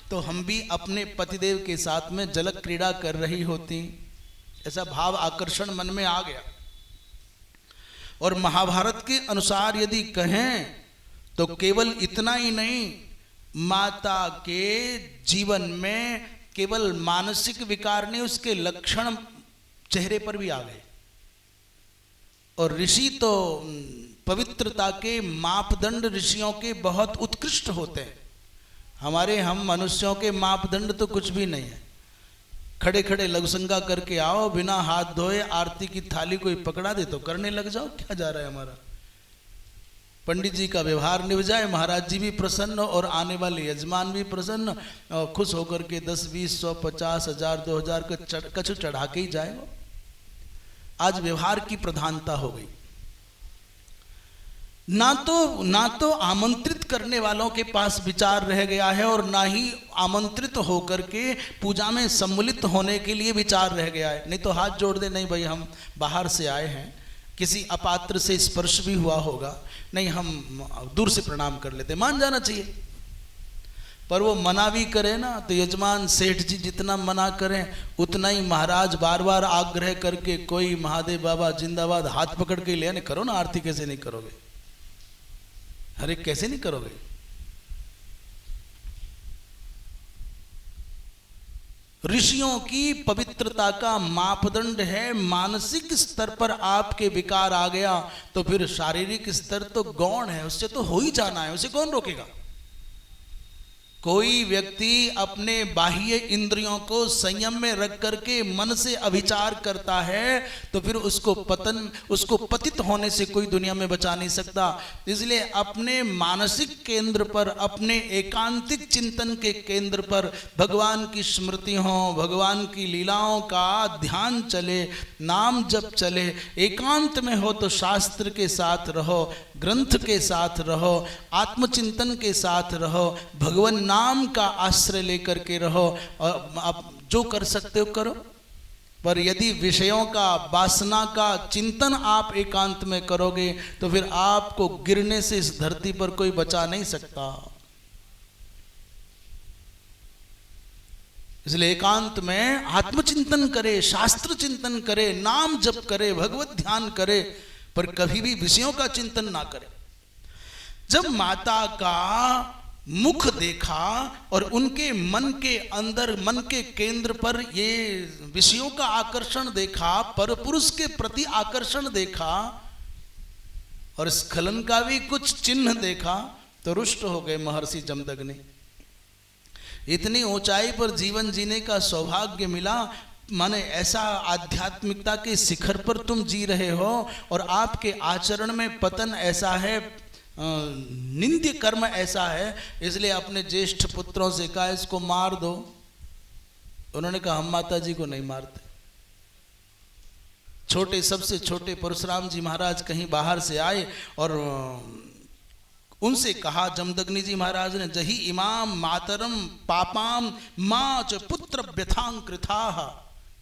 तो हम भी अपने पतिदेव के साथ में जल क्रीड़ा कर रही होती। ऐसा भाव आकर्षण मन में आ गया। और महाभारत के अनुसार यदि कहें तो केवल इतना ही नहीं, माता के जीवन में केवल मानसिक विकार नहीं, उसके लक्षण चेहरे पर भी आ गए। और ऋषि तो पवित्रता के मापदंड ऋषियों के बहुत उत्कृष्ट होते हैं। हम मनुष्यों के मापदंड तो कुछ भी नहीं है। खड़े खड़े लघुशंका करके आओ, बिना हाथ धोए आरती की थाली कोई पकड़ा दे तो करने लग जाओ, क्या जा रहा है हमारा। पंडित जी का व्यवहार निभ जाए, महाराज जी भी प्रसन्न और आने वाले यजमान भी प्रसन्न और खुश होकर के 10, 20, 100, 50, 1000, 2000 का कछु चढ़ा के ही जाएगा। आज व्यवहार की प्रधानता हो गई। ना तो आमंत्रित करने वालों के पास विचार रह गया है और ना ही आमंत्रित होकर के पूजा में सम्मिलित होने के लिए विचार रह गया है। नहीं तो हाथ जोड़ दे, नहीं भाई हम बाहर से आए हैं, किसी अपात्र से स्पर्श भी हुआ होगा, नहीं हम दूर से प्रणाम कर लेते, मान जाना चाहिए। पर वो मना भी करे ना तो यजमान सेठ जी जितना मना करें उतना ही महाराज बार बार आग्रह करके कोई महादेव बाबा जिंदाबाद हाथ पकड़ के ले आने, करो ना आरती, कैसे नहीं करोगे, अरे कैसे नहीं करोगे। ऋषियों की पवित्रता का मापदंड है मानसिक स्तर पर आपके विकार आ गया तो फिर शारीरिक स्तर तो गौण है, उससे तो हो ही जाना है, उसे कौन रोकेगा। कोई व्यक्ति अपने बाह्य इंद्रियों को संयम में रख करके मन से अभिचार करता है तो फिर उसको पतित होने से कोई दुनिया में बचा नहीं सकता। इसलिए अपने मानसिक केंद्र पर, अपने एकांतिक चिंतन के केंद्र पर भगवान की स्मृति हो, भगवान की लीलाओं का ध्यान चले, नाम जप चले। एकांत में हो तो शास्त्र के साथ रहो, ग्रंथ के साथ रहो, आत्मचिंतन के साथ रहो, भगवान नाम का आश्रय लेकर के रहो और आप जो कर सकते हो करो। पर यदि विषयों का, वासना का चिंतन आप एकांत में करोगे तो फिर आपको गिरने से इस धरती पर कोई बचा नहीं सकता। इसलिए एकांत में आत्मचिंतन करे, शास्त्र चिंतन करे, नाम जप करे, भगवत ध्यान करे, पर कभी भी विषयों का चिंतन ना करे। जब माता का मुख देखा और उनके मन के अंदर, मन के केंद्र पर ये विषयों का आकर्षण देखा, परपुरुष के प्रति आकर्षण देखा और स्खलन का भी कुछ चिन्ह देखा तो रुष्ट हो गए महर्षि जमदग्नि। इतनी ऊंचाई पर जीवन जीने का सौभाग्य मिला, माने ऐसा आध्यात्मिकता के शिखर पर तुम जी रहे हो और आपके आचरण में पतन ऐसा है, निंद्य कर्म ऐसा है। इसलिए अपने ज्येष्ठ पुत्रों से कहा इसको मार दो। उन्होंने कहा हम माता जी को नहीं मारते। छोटे, सबसे छोटे परशुराम जी महाराज कहीं बाहर से आए और उनसे कहा जमदग्नि जी महाराज ने, जही इमाम मातरम पापाम मां च पुत्र व्यथां कृथाः,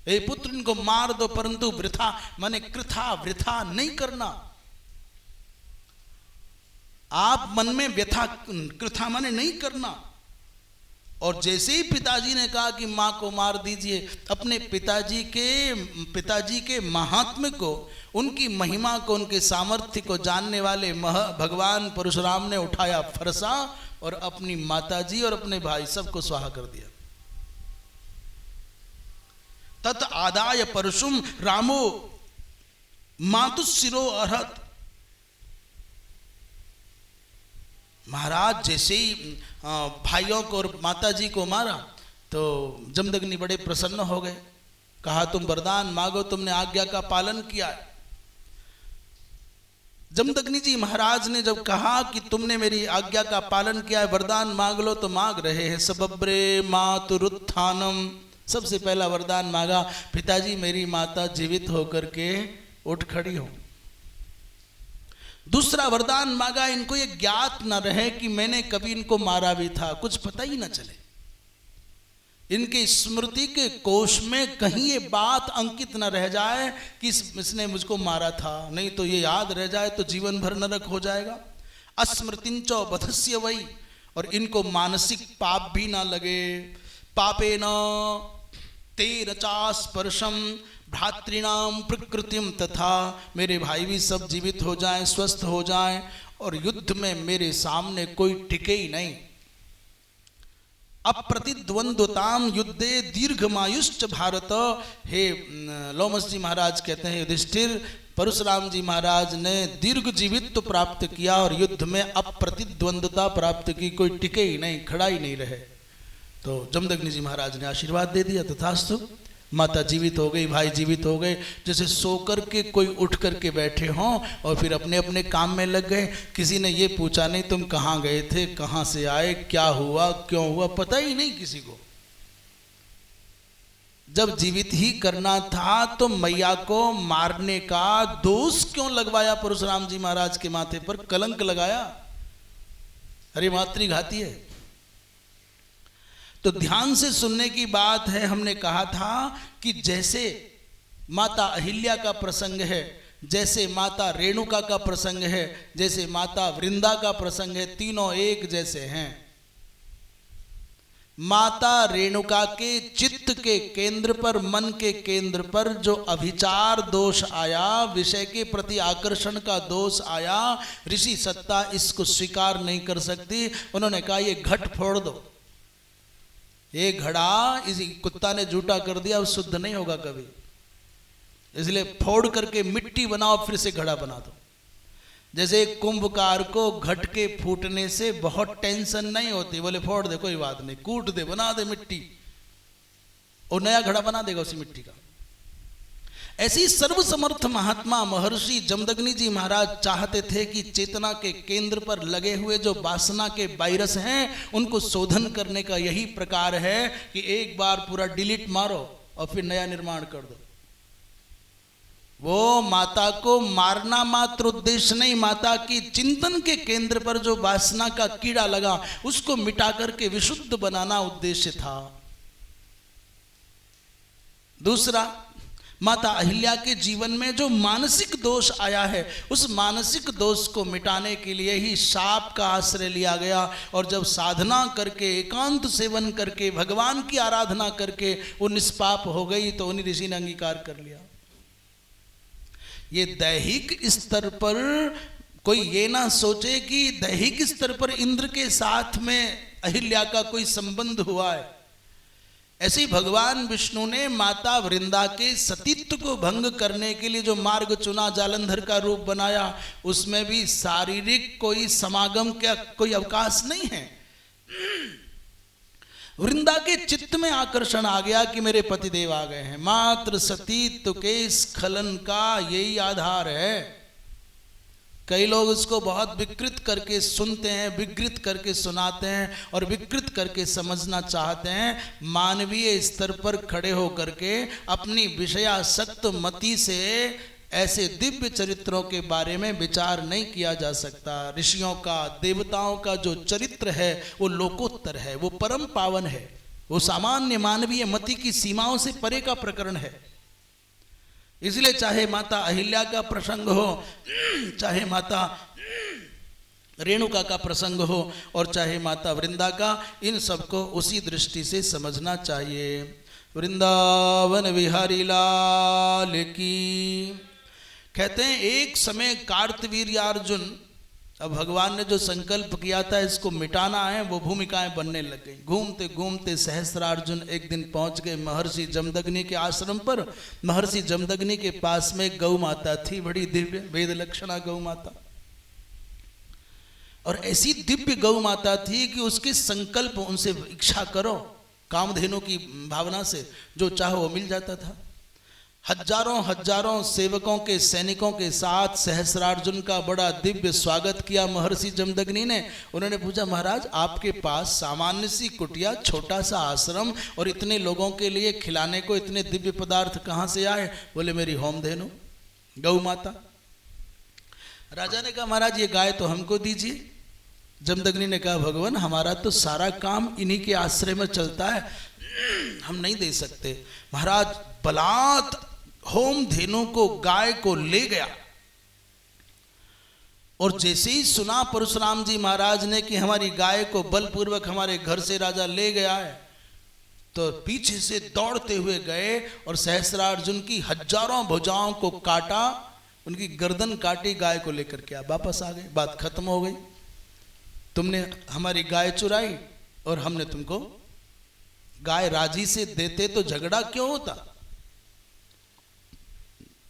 ए पुत्र इनको मार दो परंतु वृथा माने कृथा, वृथा नहीं करना। आप मन में व्यथा, कृथा माने नहीं करना। और जैसे ही पिताजी ने कहा कि मां को मार दीजिए, अपने पिताजी के महात्म्य को, उनकी महिमा को, उनके सामर्थ्य को जानने वाले भगवान परशुराम ने उठाया फरसा और अपनी माताजी और अपने भाई सबको स्वाहा कर दिया। तत आदाय परशुम रामो मातुशिरो अर्हत। महाराज जैसे ही भाइयों को और माताजी को मारा तो जमदग्नि बड़े प्रसन्न हो गए। कहा तुम वरदान मांगो, तुमने आज्ञा का पालन किया। जमदग्नि जी महाराज ने जब कहा कि तुमने मेरी आज्ञा का पालन किया है, वरदान मांग लो, तो मांग रहे हैं। सबब्रे मातुरुत्थानम, सबसे पहला वरदान मांगा पिताजी मेरी माता जीवित होकर के उठ खड़ी हो। दूसरा वरदान मांगा इनको ये ज्ञात न रहे कि मैंने कभी इनको मारा भी था, कुछ पता ही न चले, इनके स्मृति के कोश में कहीं ये बात अंकित न रह जाए कि इसने मुझको मारा था, नहीं तो ये याद रह जाए तो जीवन भर नरक हो जाएगा। अस्मृतिंचो बधस्य वही, और इनको मानसिक पाप भी ना लगे। पापे न तेर चास्पर्शम भ्रातृणाम प्रकृतिम तथा, मेरे भाई भी सब जीवित हो जाएं, स्वस्थ हो जाएं और युद्ध में मेरे सामने कोई टिके ही नहीं। अप्रतिद्वंद्वताम युद्धे दीर्घमायुश्च भारत। हे लोमस जी महाराज कहते हैं युधिष्ठिर, परशुराम जी महाराज ने दीर्घ जीवित्व प्राप्त किया और युद्ध में अप्रतिद्वंदता प्राप्त की, कोई टिके ही नहीं, खड़ा ही नहीं रहे। तो जमदग्नि जी महाराज ने आशीर्वाद दे दिया, तथास्तु, माता जीवित हो गई, भाई जीवित हो गए। जैसे सो कर के कोई उठ करके बैठे हों और फिर अपने अपने काम में लग गए। किसी ने ये पूछा नहीं तुम कहाँ गए थे, कहाँ से आए, क्या हुआ, क्यों हुआ, पता ही नहीं किसी को। जब जीवित ही करना था तो मैया को मारने का दोष क्यों लगवाया परशुराम जी महाराज के माथे पर, कलंक लगाया? अरे मातृघाती है। तो ध्यान से सुनने की बात है। हमने कहा था कि जैसे माता अहिल्या का प्रसंग है, जैसे माता रेणुका का प्रसंग है, जैसे माता वृंदा का प्रसंग है, तीनों एक जैसे हैं। माता रेणुका के चित्त के केंद्र पर, मन के केंद्र पर जो अभिचार दोष आया, विषय के प्रति आकर्षण का दोष आया, ऋषि सत्ता इसको स्वीकार नहीं कर सकती। उन्होंने कहा ये घट फोड़ दो, ये घड़ा इसी कुत्ता ने झूठा कर दिया, शुद्ध नहीं होगा कभी, इसलिए फोड़ करके मिट्टी बनाओ, फिर से घड़ा बना दो। जैसे एक कुंभकार को घट के फूटने से बहुत टेंशन नहीं होती, बोले फोड़ दे कोई बात नहीं, कूट दे, बना दे मिट्टी, और नया घड़ा बना देगा उसी मिट्टी का। ऐसी सर्वसमर्थ महात्मा महर्षि जमदग्नि जी महाराज चाहते थे कि चेतना के केंद्र पर लगे हुए जो वासना के वायरस हैं उनको शोधन करने का यही प्रकार है कि एक बार पूरा डिलीट मारो और फिर नया निर्माण कर दो। वो माता को मारना मात्र उद्देश्य नहीं, माता की चिंतन के केंद्र पर जो वासना का कीड़ा लगा उसको मिटा करके विशुद्ध बनाना उद्देश्य था। दूसरा, माता अहिल्या के जीवन में जो मानसिक दोष आया है उस मानसिक दोष को मिटाने के लिए ही शाप का आश्रय लिया गया। और जब साधना करके, एकांत सेवन करके, भगवान की आराधना करके वो निष्पाप हो गई तो उन्हीं ऋषि ने अंगीकार कर लिया। ये दैहिक स्तर पर कोई ये ना सोचे कि दैहिक स्तर पर इंद्र के साथ में अहिल्या का कोई संबंध हुआ है। ऐसे भगवान विष्णु ने माता वृंदा के सतीत्व को भंग करने के लिए जो मार्ग चुना, जालंधर का रूप बनाया, उसमें भी शारीरिक कोई समागम का कोई अवकाश नहीं है। वृंदा के चित्त में आकर्षण आ गया कि मेरे पतिदेव आ गए हैं। मात्र सतीत्व के स्खलन का यही आधार है। कई लोग उसको बहुत विकृत करके सुनते हैं, विकृत करके सुनाते हैं और विकृत करके समझना चाहते हैं। मानवीय स्तर पर खड़े होकर के अपनी विषयासक्त मति से ऐसे दिव्य चरित्रों के बारे में विचार नहीं किया जा सकता। ऋषियों का, देवताओं का जो चरित्र है वो लोकोत्तर है, वो परम पावन है, वो सामान्य मानवीय मति की सीमाओं से परे का प्रकरण है। इसलिए चाहे माता अहिल्या का प्रसंग हो, चाहे माता रेणुका का प्रसंग हो और चाहे माता वृंदा का, इन सबको उसी दृष्टि से समझना चाहिए। वृंदावन विहारी लाल की। कहते हैं एक समय कार्तवीर्यार्जुन, अब भगवान ने जो संकल्प किया था इसको मिटाना है, वो भूमिकाएं बनने लग गई। घूमते घूमते सहस्त्रार्जुन एक दिन पहुंच गए महर्षि जमदग्नि के आश्रम पर। महर्षि जमदग्नि के पास में गौ माता थी, बड़ी दिव्य वेद लक्षणा गौ माता, और ऐसी दिव्य गौ माता थी कि उसके संकल्प, उनसे इच्छा करो, कामधेनु की भावना से जो चाहो वो मिल जाता था। हजारों हजारों सेवकों के, सैनिकों के साथ सहस्रार्जुन का बड़ा दिव्य स्वागत किया महर्षि जमदग्नि ने। उन्होंने पूछा, महाराज आपके पास सामान्य सी कुटिया, छोटा सा आश्रम और इतने लोगों के लिए खिलाने को इतने दिव्य पदार्थ कहाँ से आए? बोले मेरी होमधेनु गौ माता। राजा ने कहा, महाराज ये गाय तो हमको दीजिए। जमदग्नि ने कहा, भगवान हमारा तो सारा काम इन्हीं के आश्रय में चलता है, हम नहीं दे सकते। महाराज बलात् होम धेनु को, गाय को ले गया और जैसे ही सुना परशुराम जी महाराज ने कि हमारी गाय को बलपूर्वक हमारे घर से राजा ले गया है, तो पीछे से दौड़ते हुए गए और सहस्रार्जुन की हजारों भुजाओं को काटा, उनकी गर्दन काटी, गाय को लेकर के वापस आ गए। बात खत्म हो गई। तुमने हमारी गाय चुराई और हमने तुमको, गाय राजी से देते तो झगड़ा क्यों होता?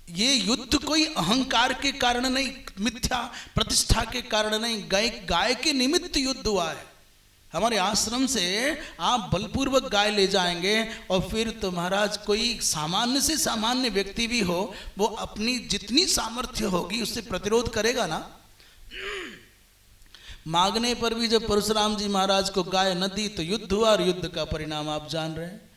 ये युद्ध कोई अहंकार के कारण नहीं, मिथ्या प्रतिष्ठा के कारण नहीं, गाय के निमित्त युद्ध हुआ है। हमारे आश्रम से आप बलपूर्वक गाय ले जाएंगे और फिर तो महाराज कोई सामान्य से सामान्य व्यक्ति भी हो, वो अपनी जितनी सामर्थ्य होगी उससे प्रतिरोध करेगा ना। मांगने पर भी जब परशुराम जी महाराज को गाय न दी तो युद्ध हुआ, और युद्ध का परिणाम आप जान रहे हैं।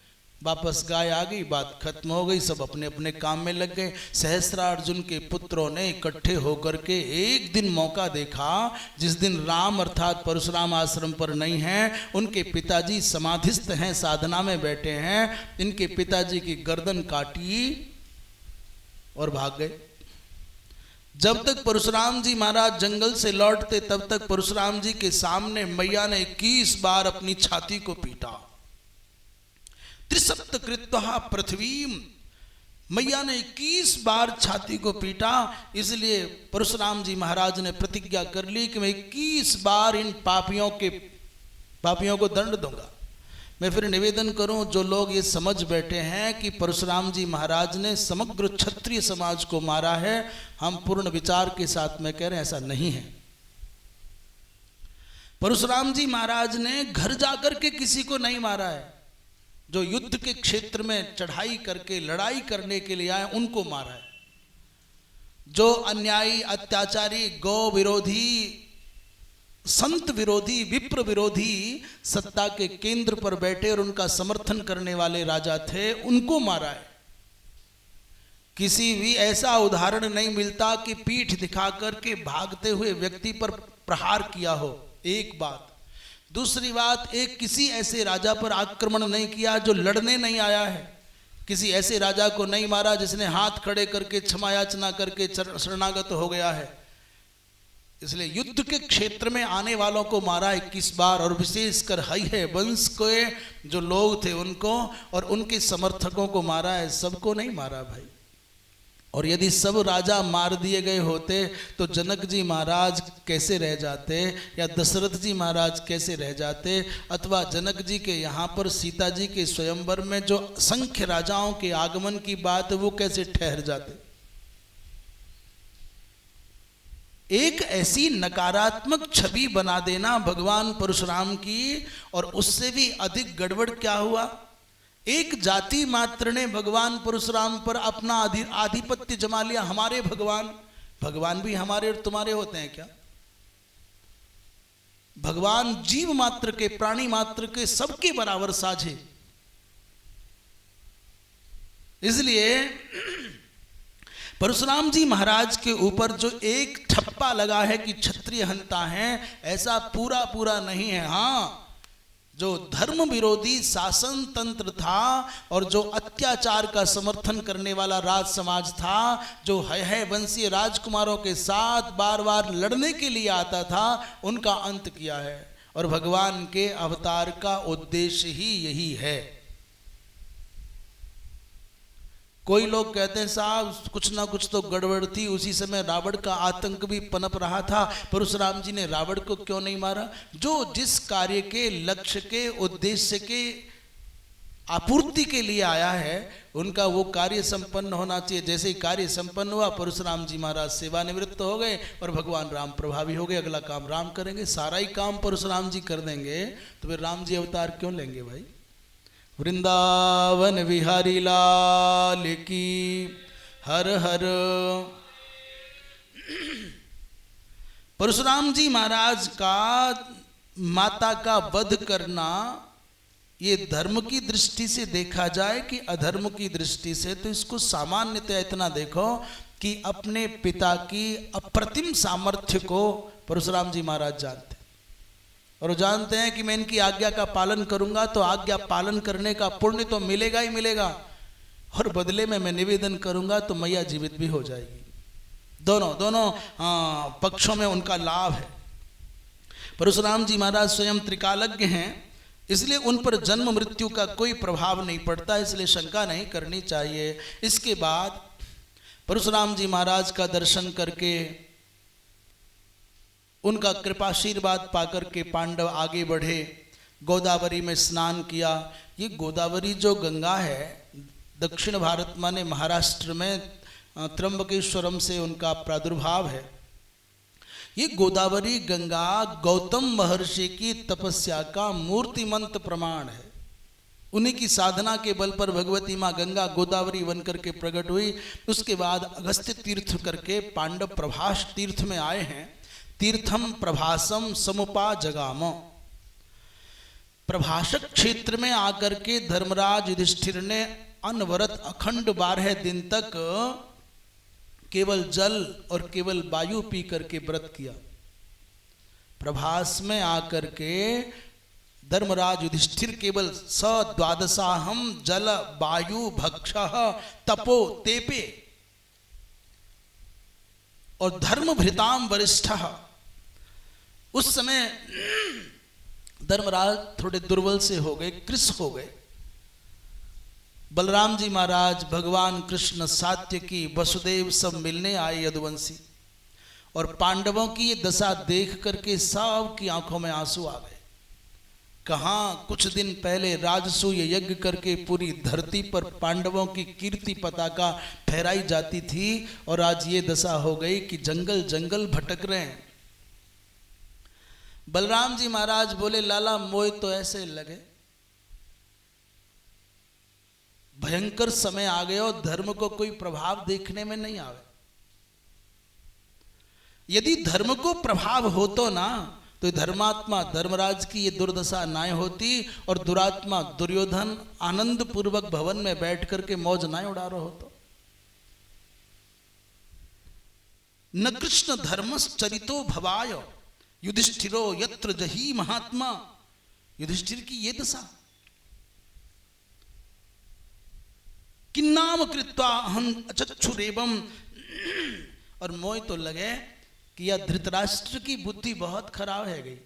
वापस गाय आ गई, बात खत्म हो गई, सब अपने अपने काम में लग गए। सहस्त्रार्जुन के पुत्रों ने इकट्ठे होकर के एक दिन मौका देखा, जिस दिन राम अर्थात परशुराम आश्रम पर नहीं हैं, उनके पिताजी समाधिस्थ हैं, साधना में बैठे हैं, इनके पिताजी की गर्दन काटी और भाग गए। जब तक परशुराम जी महाराज जंगल से लौटते तब तक परशुराम जी के सामने मैया ने 21 बार अपनी छाती को पीटा। त्रिसप्त कृत्वा पृथ्वीम, मैया ने 21 बार छाती को पीटा। इसलिए परशुराम जी महाराज ने प्रतिज्ञा कर ली कि मैं 21 बार इन पापियों को दंड दूंगा। मैं फिर निवेदन करूं, जो लोग ये समझ बैठे हैं कि परशुराम जी महाराज ने समग्र क्षत्रिय समाज को मारा है, हम पूर्ण विचार के साथ में कह रहे हैं ऐसा नहीं है। परशुराम जी महाराज ने घर जाकर के किसी को नहीं मारा है। जो युद्ध के क्षेत्र में चढ़ाई करके लड़ाई करने के लिए आए उनको मारा है। जो अन्यायी, अत्याचारी, गौ विरोधी, संत विरोधी, विप्र विरोधी सत्ता के केंद्र पर बैठे और उनका समर्थन करने वाले राजा थे, उनको मारा है। किसी भी ऐसा उदाहरण नहीं मिलता कि पीठ दिखा करके भागते हुए व्यक्ति पर प्रहार किया हो। एक बात। दूसरी बात, एक किसी ऐसे राजा पर आक्रमण नहीं किया जो लड़ने नहीं आया है। किसी ऐसे राजा को नहीं मारा जिसने हाथ खड़े करके क्षमा याचना करके शरणागत हो गया है। इसलिए युद्ध के क्षेत्र में आने वालों को मारा 21 बार, और विशेषकर है वंश के जो लोग थे उनको और उनके समर्थकों को मारा है, सबको नहीं मारा भाई। और यदि सब राजा मार दिए गए होते तो जनक जी महाराज कैसे रह जाते, या दशरथ जी महाराज कैसे रह जाते, अथवा जनक जी के यहाँ पर सीता जी के स्वयंवर में जो असंख्य राजाओं के आगमन की बात है वो कैसे ठहर जाते। एक ऐसी नकारात्मक छवि बना देना भगवान परशुराम की, और उससे भी अधिक गड़बड़ क्या हुआ, एक जाति मात्र ने भगवान परशुराम पर अपना आधिपत्य जमा लिया। हमारे भगवान भी हमारे और तुम्हारे होते हैं क्या? भगवान जीव मात्र के, प्राणी मात्र के, सबके बराबर साझे। इसलिए परशुराम जी महाराज के ऊपर जो एक ठप्पा लगा है कि क्षत्रिय हंता है, ऐसा पूरा नहीं है। हाँ, जो धर्म विरोधी शासन तंत्र था और जो अत्याचार का समर्थन करने वाला राज समाज था, जो है वंशीय राजकुमारों के साथ बार बार लड़ने के लिए आता था, उनका अंत किया है। और भगवान के अवतार का उद्देश्य ही यही है। कोई लोग कहते हैं साहब कुछ ना कुछ तो गड़बड़ थी, उसी समय रावण का आतंक भी पनप रहा था, परशुराम जी ने रावण को क्यों नहीं मारा? जो जिस कार्य के, लक्ष्य के, उद्देश्य के आपूर्ति के लिए आया है उनका वो कार्य संपन्न होना चाहिए। जैसे ही कार्य संपन्न हुआ, परशुराम जी महाराज सेवानिवृत्त हो गए और भगवान राम प्रभावी हो गए। अगला काम राम करेंगे, सारा ही काम परशुराम जी कर देंगे, तो फिर राम जी अवतार क्यों लेंगे भाई? वृंदावन विहारी लाल की हर हर। परशुराम जी महाराज का माता का वध करना, ये धर्म की दृष्टि से देखा जाए कि अधर्म की दृष्टि से, तो इसको सामान्यतः इतना देखो कि अपने पिता की अप्रतिम सामर्थ्य को परशुराम जी महाराज जानते, और जानते हैं कि मैं इनकी आज्ञा का पालन करूंगा तो आज्ञा पालन करने का पुण्य तो मिलेगा ही मिलेगा, और बदले में मैं निवेदन करूंगा तो मैया जीवित भी हो जाएगी। दोनों पक्षों में उनका लाभ है। परशुराम जी महाराज स्वयं त्रिकालज्ञ हैं, इसलिए उन पर जन्म मृत्यु का कोई प्रभाव नहीं पड़ता, इसलिए शंका नहीं करनी चाहिए। इसके बाद परशुराम जी महाराज का दर्शन करके, उनका कृपाशीर्वाद पाकर के पांडव आगे बढ़े, गोदावरी में स्नान किया। ये गोदावरी जो गंगा है, दक्षिण भारत माने महाराष्ट्र में त्र्यंबकेश्वरम से उनका प्रादुर्भाव है। ये गोदावरी गंगा गौतम महर्षि की तपस्या का मूर्तिमंत प्रमाण है। उन्हीं की साधना के बल पर भगवती माँ गंगा गोदावरी बनकर के प्रकट हुई। उसके बाद अगस्त्य तीर्थ करके पांडव प्रभास तीर्थ में आए हैं। तीर्थम प्रभासम समुपा जगाम। प्रभाषक क्षेत्र में आकर के धर्मराज युधिष्ठिर ने अनवरत अखंड 12 दिन तक केवल जल और केवल वायु पी करके व्रत किया। प्रभास में आकर के धर्मराज युधिष्ठिर केवल द्वादशाहम जल वायु भक्षः तपो तेपे और धर्म भृताम वरिष्ठः। उस समय धर्मराज थोड़े दुर्बल से हो गए, कृश हो गए। बलराम जी महाराज, भगवान कृष्ण, सात्यकी, वसुदेव सब मिलने आए यदुवंशी, और पांडवों की ये दशा देख करके सब की आंखों में आंसू आ गए। कहाँ कुछ दिन पहले राजसूय यज्ञ करके पूरी धरती पर पांडवों की कीर्ति पताका फहराई जाती थी, और आज ये दशा हो गई कि जंगल जंगल भटक रहे हैं। बलराम जी महाराज बोले, लाला मोय तो ऐसे लगे भयंकर समय आ गए और धर्म को कोई प्रभाव देखने में नहीं आवे। यदि धर्म को प्रभाव हो तो ना, तो धर्मात्मा धर्मराज की ये दुर्दशा ना होती, और दुरात्मा दुर्योधन आनंद पूर्वक भवन में बैठ करके मौज ना उड़ा रहा होता। न कृष्ण धर्मश्चरितो भवाय युधिष्ठिरो यत्र जही महात्मा। युधिष्ठिर की ये दशा, किन्नाम कृत्वा अहं अचक्षुरेवम। और मोय तो लगे कि यह धृतराष्ट्र की बुद्धि बहुत खराब है गई।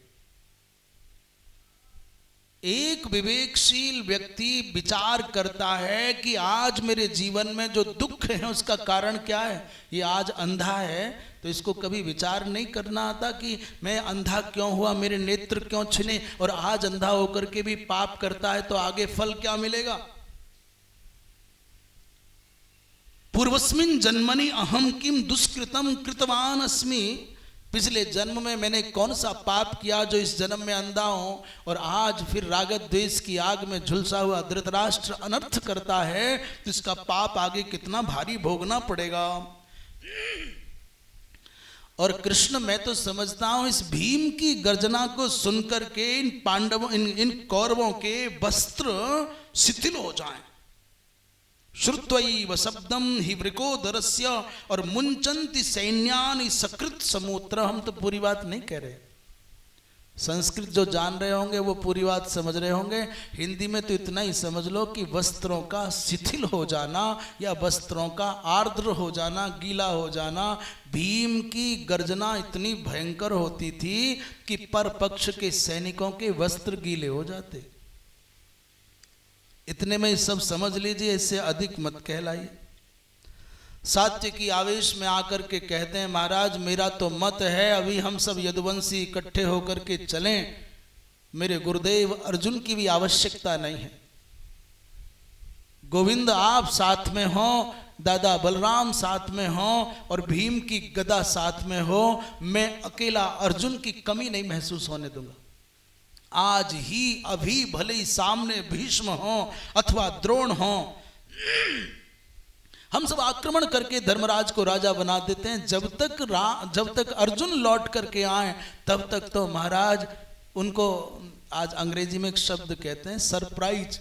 एक विवेकशील व्यक्ति विचार करता है कि आज मेरे जीवन में जो दुख है उसका कारण क्या है। ये आज अंधा है तो इसको कभी विचार नहीं करना आता कि मैं अंधा क्यों हुआ, मेरे नेत्र क्यों छिने, और आज अंधा होकर के भी पाप करता है तो आगे फल क्या मिलेगा। पूर्वस्मिन जन्मनि अहम किम दुष्कृतम कृतवान अस्मि। पिछले जन्म में मैंने कौन सा पाप किया जो इस जन्म में अंधा हूं, और आज फिर रागत द्वेष की आग में झुलसा हुआ धृतराष्ट्र अनर्थ करता है, तो इसका पाप आगे कितना भारी भोगना पड़ेगा। और कृष्ण, मैं तो समझता हूं इस भीम की गर्जना को सुनकर के इन पांडवों इन कौरवों के वस्त्र शिथिल हो जाएं। श्रुत्वैव शब्दम हि वृकोदरस्य और मुंचन्ति सैन्यानि सकृत समुद्र। हम तो पूरी बात नहीं कह रहे, संस्कृत जो जान रहे होंगे वो पूरी बात समझ रहे होंगे। हिंदी में तो इतना ही समझ लो कि वस्त्रों का शिथिल हो जाना या वस्त्रों का आर्द्र हो जाना, गीला हो जाना। भीम की गर्जना इतनी भयंकर होती थी कि पर पक्ष के सैनिकों के वस्त्र गीले हो जाते। इतने में सब समझ लीजिए, इससे अधिक मत कहलाइए। सात्यकी आवेश में आकर के कहते हैं, महाराज मेरा तो मत है अभी हम सब यदुवंशी इकट्ठे होकर के चलें, मेरे गुरुदेव अर्जुन की भी आवश्यकता नहीं है। गोविंद आप साथ में हो, दादा बलराम साथ में हो, और भीम की गदा साथ में हो, मैं अकेला अर्जुन की कमी नहीं महसूस होने दूंगा। आज ही अभी भले ही सामने भीष्म हो अथवा द्रोण हो, हम सब आक्रमण करके धर्मराज को राजा बना देते हैं। जब तक अर्जुन लौट करके आए तब तक तो महाराज उनको, आज अंग्रेजी में एक शब्द कहते हैं सरप्राइज,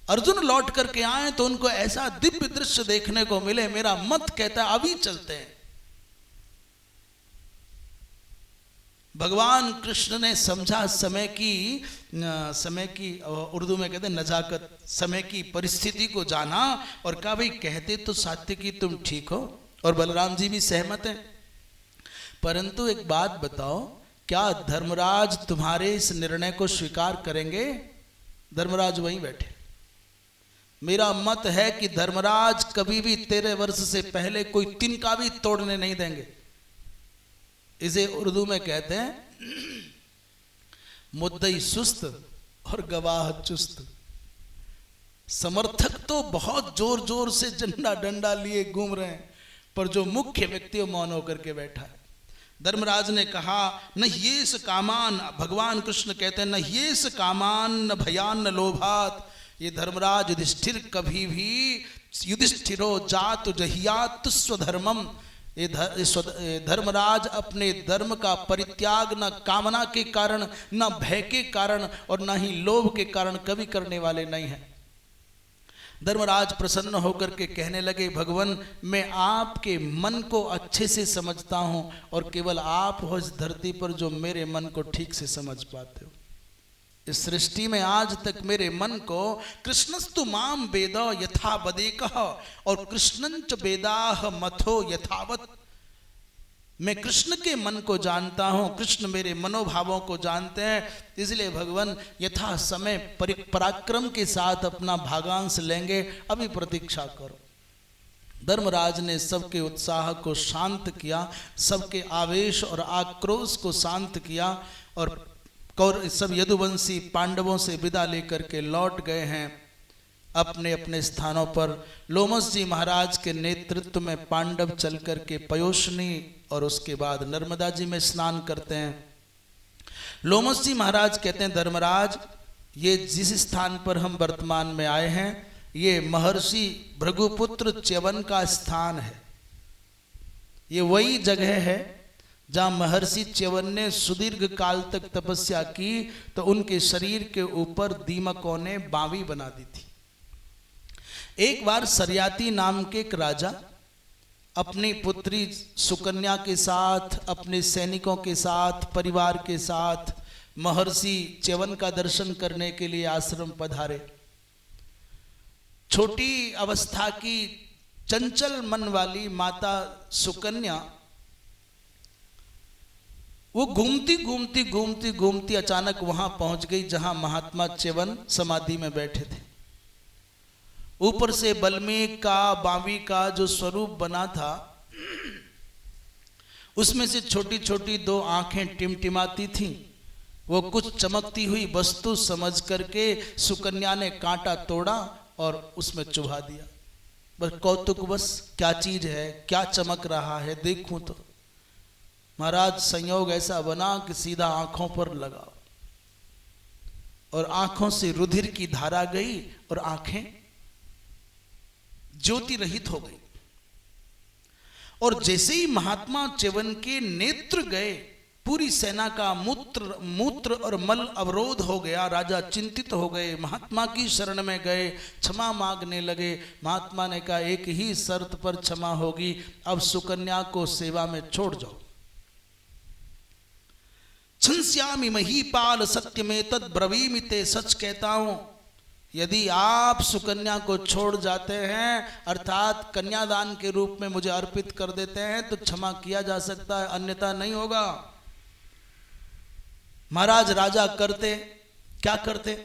अर्जुन लौट करके आए तो उनको ऐसा दिव्य दृश्य देखने को मिले। मेरा मत कहता है अभी चलते हैं। भगवान कृष्ण ने समझा समय की उर्दू में कहते हैं नजाकत, समय की परिस्थिति को जाना और कहा भाई कहते तो सात्यकी तुम ठीक हो और बलराम जी भी सहमत हैं, परंतु एक बात बताओ, क्या धर्मराज तुम्हारे इस निर्णय को स्वीकार करेंगे? धर्मराज वहीं बैठे। मेरा मत है कि धर्मराज कभी भी 13 वर्ष से पहले कोई तिनका भी तोड़ने नहीं देंगे। इसे उर्दू में कहते हैं मुद्दई सुस्त और गवाह चुस्त। समर्थक तो बहुत जोर जोर से झंडा डंडा लिए घूम रहे हैं, पर जो मुख्य व्यक्ति वो मौन होकर के बैठा है। धर्मराज ने कहा न येष कामान, भगवान कृष्ण कहते हैं न येष कामान न भयान न लोभात। ये धर्मराज युधिष्ठिर कभी भी युधिष्ठिरो जातु जहियात स्वधर्मम, ये धर्मराज अपने धर्म का परित्याग न कामना के कारण, न भय के कारण और न ही लोभ के कारण कभी करने वाले नहीं हैं। धर्मराज प्रसन्न होकर के कहने लगे, भगवान मैं आपके मन को अच्छे से समझता हूं और केवल आप हो इस धरती पर जो मेरे मन को ठीक से समझ पाते हो। इस सृष्टि में आज तक मेरे मन को कृष्णस्तु माम वेद यथा वदेकः और कृष्णंच वेदाह मथो यथावत, मैं कृष्ण के मन को जानता हूं, कृष्ण मेरे मनोभावों को जानते हैं, इसलिए भगवान यथा समय पराक्रम के साथ अपना भागांश लेंगे, अभी प्रतीक्षा करो। धर्मराज ने सबके उत्साह को शांत किया, सबके आवेश और आक्रोश को शांत किया और सब यदुवंशी पांडवों से विदा लेकर के लौट गए हैं अपने अपने स्थानों पर। लोमस जी महाराज के नेतृत्व में पांडव चल कर के पयोशनी और उसके बाद नर्मदा जी में स्नान करते हैं। लोमस जी महाराज कहते हैं, धर्मराज ये जिस स्थान पर हम वर्तमान में आए हैं ये महर्षि भृगुपुत्र च्यवन का स्थान है। ये वही जगह है जहाँ महर्षि च्यवन ने सुदीर्घ काल तक तपस्या की तो उनके शरीर के ऊपर दीमकों ने बावी बना दी थी। एक बार सरयाती नाम के एक राजा अपनी पुत्री सुकन्या के साथ, अपने सैनिकों के साथ, परिवार के साथ महर्षि च्यवन का दर्शन करने के लिए आश्रम पधारे। छोटी अवस्था की चंचल मन वाली माता सुकन्या वो घूमती घूमती घूमती घूमती अचानक वहां पहुंच गई जहां महात्मा च्यवन समाधि में बैठे थे। ऊपर से बल्मीक का, बावी का जो स्वरूप बना था उसमें से छोटी छोटी दो आंखें टिमटिमाती थीं। वो कुछ चमकती हुई वस्तु समझ करके सुकन्या ने कांटा तोड़ा और उसमें चुभा दिया। बस कौतुक, बस क्या चीज है, क्या चमक रहा है, देखूं तो। महाराज संयोग ऐसा बना कि सीधा आंखों पर लगा और आंखों से रुधिर की धारा गई और आंखें ज्योति रहित हो गई। और जैसे ही महात्मा च्यवन के नेत्र गए पूरी सेना का मूत्र और मल अवरोध हो गया। राजा चिंतित हो गए, महात्मा की शरण में गए, क्षमा मांगने लगे। महात्मा ने कहा एक ही शर्त पर क्षमा होगी, अब सुकन्या को सेवा में छोड़ जाओ। छंस्यामि महीपाल सत्य में तद ब्रवीमि ते, सच कहता हूं यदि आप सुकन्या को छोड़ जाते हैं अर्थात कन्यादान के रूप में मुझे अर्पित कर देते हैं तो क्षमा किया जा सकता है, अन्यथा नहीं होगा। महाराज राजा करते क्या करते?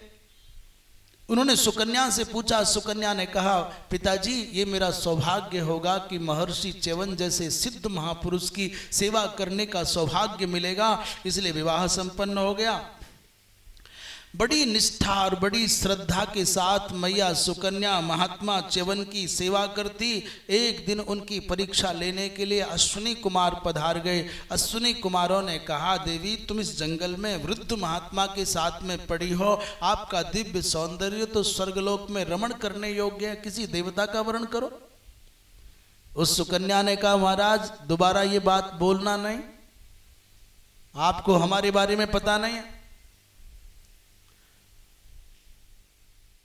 उन्होंने सुकन्या से पूछा। सुकन्या ने कहा पिताजी ये मेरा सौभाग्य होगा कि महर्षि च्यवन जैसे सिद्ध महापुरुष की सेवा करने का सौभाग्य मिलेगा, इसलिए विवाह संपन्न हो गया। बड़ी निष्ठा और बड़ी श्रद्धा के साथ मैया सुकन्या महात्मा च्यवन की सेवा करती। एक दिन उनकी परीक्षा लेने के लिए अश्विनी कुमार पधार गए। अश्विनी कुमारों ने कहा देवी तुम इस जंगल में वृद्ध महात्मा के साथ में पड़ी हो, आपका दिव्य सौंदर्य तो स्वर्गलोक में रमण करने योग्य है, किसी देवता का वर्ण करो। उस सुकन्या ने कहा महाराज दोबारा ये बात बोलना नहीं, आपको हमारे बारे में पता नहीं है।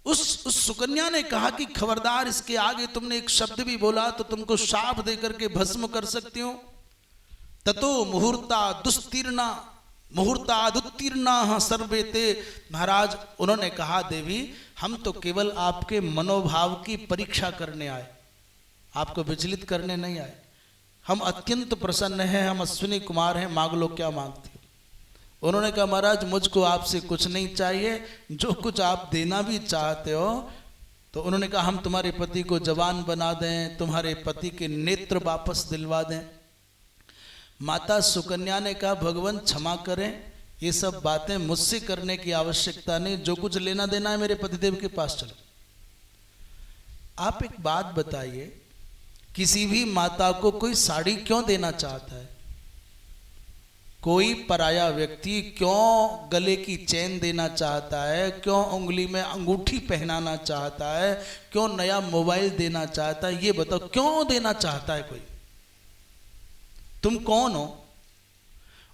उस सुकन्या ने कहा कि खबरदार इसके आगे तुमने एक शब्द भी बोला तो तुमको शाप देकर के भस्म कर सकती हूं। ततो मुहूर्ता दुस्तीर्णा मुहूर्तादुत्तीर्णा सर्वे ते। महाराज उन्होंने कहा देवी हम तो केवल आपके मनोभाव की परीक्षा करने आए, आपको विचलित करने नहीं आए। हम अत्यंत प्रसन्न हैं, हम अश्विनी कुमार हैं, मांग लो क्या मांगती हो। उन्होंने कहा महाराज मुझको आपसे कुछ नहीं चाहिए, जो कुछ आप देना भी चाहते हो तो उन्होंने कहा हम तुम्हारे पति को जवान बना दें, तुम्हारे पति के नेत्र वापस दिलवा दें। माता सुकन्या ने कहा भगवान क्षमा करें, ये सब बातें मुझसे करने की आवश्यकता नहीं, जो कुछ लेना देना है मेरे पतिदेव के पास चलो। आप एक बात बताइए, किसी भी माता को कोई साड़ी क्यों देना चाहता है? कोई पराया व्यक्ति क्यों गले की चेन देना चाहता है? क्यों उंगली में अंगूठी पहनाना चाहता है? क्यों नया मोबाइल देना चाहता है? ये बताओ, क्यों देना चाहता है कोई? तुम कौन हो?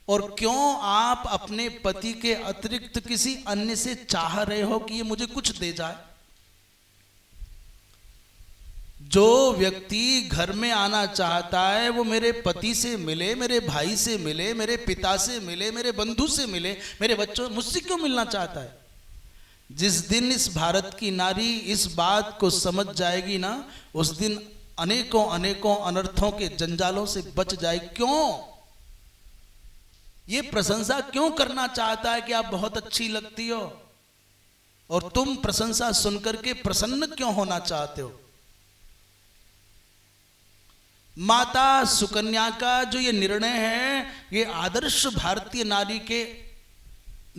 और क्यों आप अपने पति के अतिरिक्त किसी अन्य से चाह रहे हो कि ये मुझे कुछ दे जाए? जो व्यक्ति घर में आना चाहता है वो मेरे पति से मिले, मेरे भाई से मिले, मेरे पिता से मिले, मेरे बंधु से मिले, मेरे बच्चों, मुझसे क्यों मिलना चाहता है? जिस दिन इस भारत की नारी इस बात को समझ जाएगी ना, उस दिन अनेकों अनेकों अनर्थों के जंजालों से बच जाए। क्यों? ये प्रशंसा क्यों करना चाहता है कि आप बहुत अच्छी लगती हो? और तुम प्रशंसा सुनकर के प्रसन्न क्यों होना चाहते हो? माता सुकन्या का जो ये निर्णय है, ये आदर्श भारतीय नारी के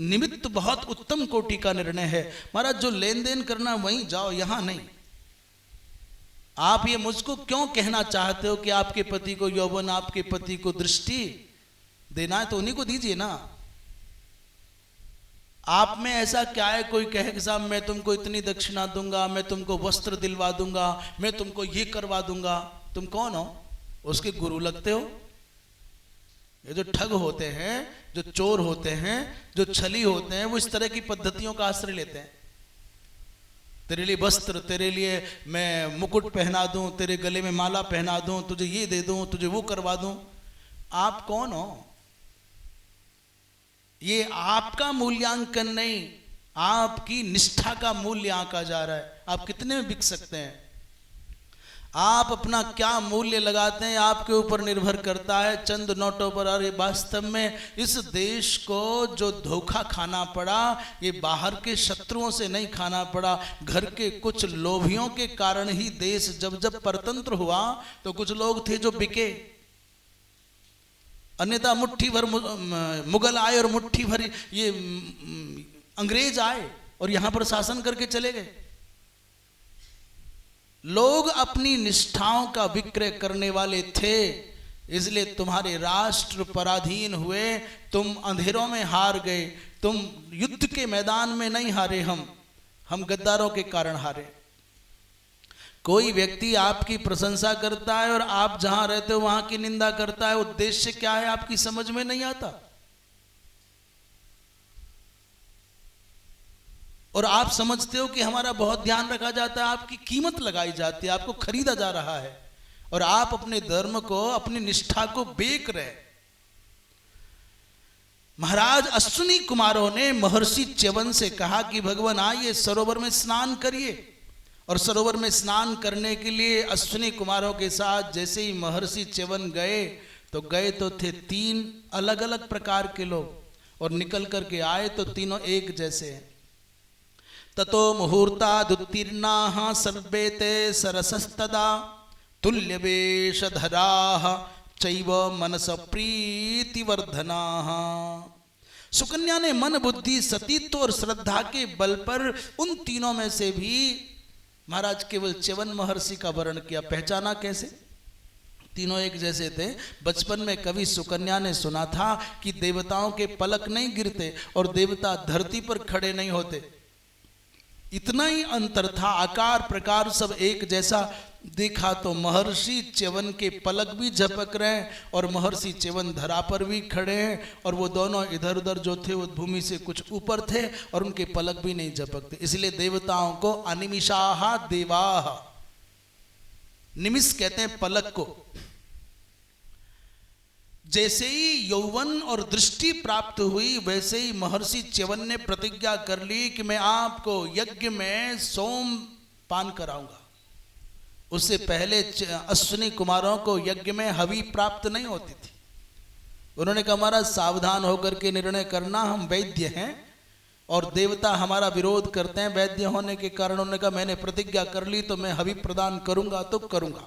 निमित्त बहुत उत्तम कोटि का निर्णय है। महाराज, जो लेन देन करना वहीं जाओ, यहां नहीं। आप ये मुझको क्यों कहना चाहते हो कि आपके पति को यौवन, आपके पति को दृष्टि देना है तो उन्हीं को दीजिए ना। आप में ऐसा क्या है कोई कहे कि साहब मैं तुमको इतनी दक्षिणा दूंगा, मैं तुमको वस्त्र दिलवा दूंगा, मैं तुमको ये करवा दूंगा? तुम कौन हो? उसके गुरु लगते हो? ये जो ठग होते हैं, जो चोर होते हैं, जो छली होते हैं, वो इस तरह की पद्धतियों का आश्रय लेते हैं। तेरे लिए वस्त्र, तेरे लिए मैं मुकुट पहना दूं, तेरे गले में माला पहना दूं, तुझे ये दे दूं, तुझे वो करवा दूं। आप कौन हो? ये आपका मूल्यांकन नहीं, आपकी निष्ठा का मूल्य आंका जा रहा है। आप कितने में बिक सकते हैं? आप अपना क्या मूल्य लगाते हैं आपके ऊपर निर्भर करता है, चंद नोटों पर। और ये वास्तव में इस देश को जो धोखा खाना पड़ा, ये बाहर के शत्रुओं से नहीं खाना पड़ा, घर के कुछ लोभियों के कारण ही देश जब जब परतंत्र हुआ तो कुछ लोग थे जो बिके। अन्यथा मुट्ठी भर मुगल आए और मुट्ठी भर ये अंग्रेज आए और यहां पर शासन करके चले गए। लोग अपनी निष्ठाओं का विक्रय करने वाले थे, इसलिए तुम्हारे राष्ट्र पराधीन हुए, तुम अंधेरों में हार गए। तुम युद्ध के मैदान में नहीं हारे, हम गद्दारों के कारण हारे। कोई व्यक्ति आपकी प्रशंसा करता है और आप जहां रहते हो वहां की निंदा करता है, उद्देश्य क्या है आपकी समझ में नहीं आता। और आप समझते हो कि हमारा बहुत ध्यान रखा जाता है, आपकी कीमत लगाई जाती है, आपको खरीदा जा रहा है, और आप अपने धर्म को, अपनी निष्ठा को बेच रहे। महाराज अश्विनी कुमारों ने महर्षि च्यवन से कहा कि भगवान आइए सरोवर में स्नान करिए। और सरोवर में स्नान करने के लिए अश्विनी कुमारों के साथ जैसे ही महर्षि च्यवन गए तो थे 3 अलग अलग प्रकार के लोग, और निकल करके आए तो तीनों एक जैसे हैं। ततो मुहूर्तादुत्तीर्णाः सर्वे ते सरसस्तदा तुल्यवेशधराः चैव मनस प्रीतिवर्धनाः। सुकन्या ने मन, बुद्धि, सतीत्व और श्रद्धा के बल पर उन तीनों में से भी महाराज केवल च्यवन महर्षि का वर्ण किया। पहचाना कैसे? तीनों एक जैसे थे। बचपन में कवि सुकन्या ने सुना था कि देवताओं के पलक नहीं गिरते और देवता धरती पर खड़े नहीं होते, इतना ही अंतर था। आकार प्रकार सब एक जैसा देखा तो महर्षि च्यवन के पलक भी झपक रहे हैं और महर्षि च्यवन धरा पर भी खड़े हैं, और वो दोनों इधर उधर जो थे वो भूमि से कुछ ऊपर थे और उनके पलक भी नहीं झपकते। इसलिए देवताओं को अनिमिषाः देवाः, निमिष कहते हैं पलक को। जैसे ही यौवन और दृष्टि प्राप्त हुई वैसे ही महर्षि च्यवन ने प्रतिज्ञा कर ली कि मैं आपको यज्ञ में सोम पान कराऊंगा। उससे पहले अश्विनी कुमारों को यज्ञ में हवि प्राप्त नहीं होती थी। उन्होंने कहा महाराज सावधान होकर के निर्णय करना, हम वैद्य हैं और देवता हमारा विरोध करते हैं। वैद्य होने के कारण उन्होंने कहा मैंने प्रतिज्ञा कर ली तो मैं हवि प्रदान करूंगा तो करूंगा।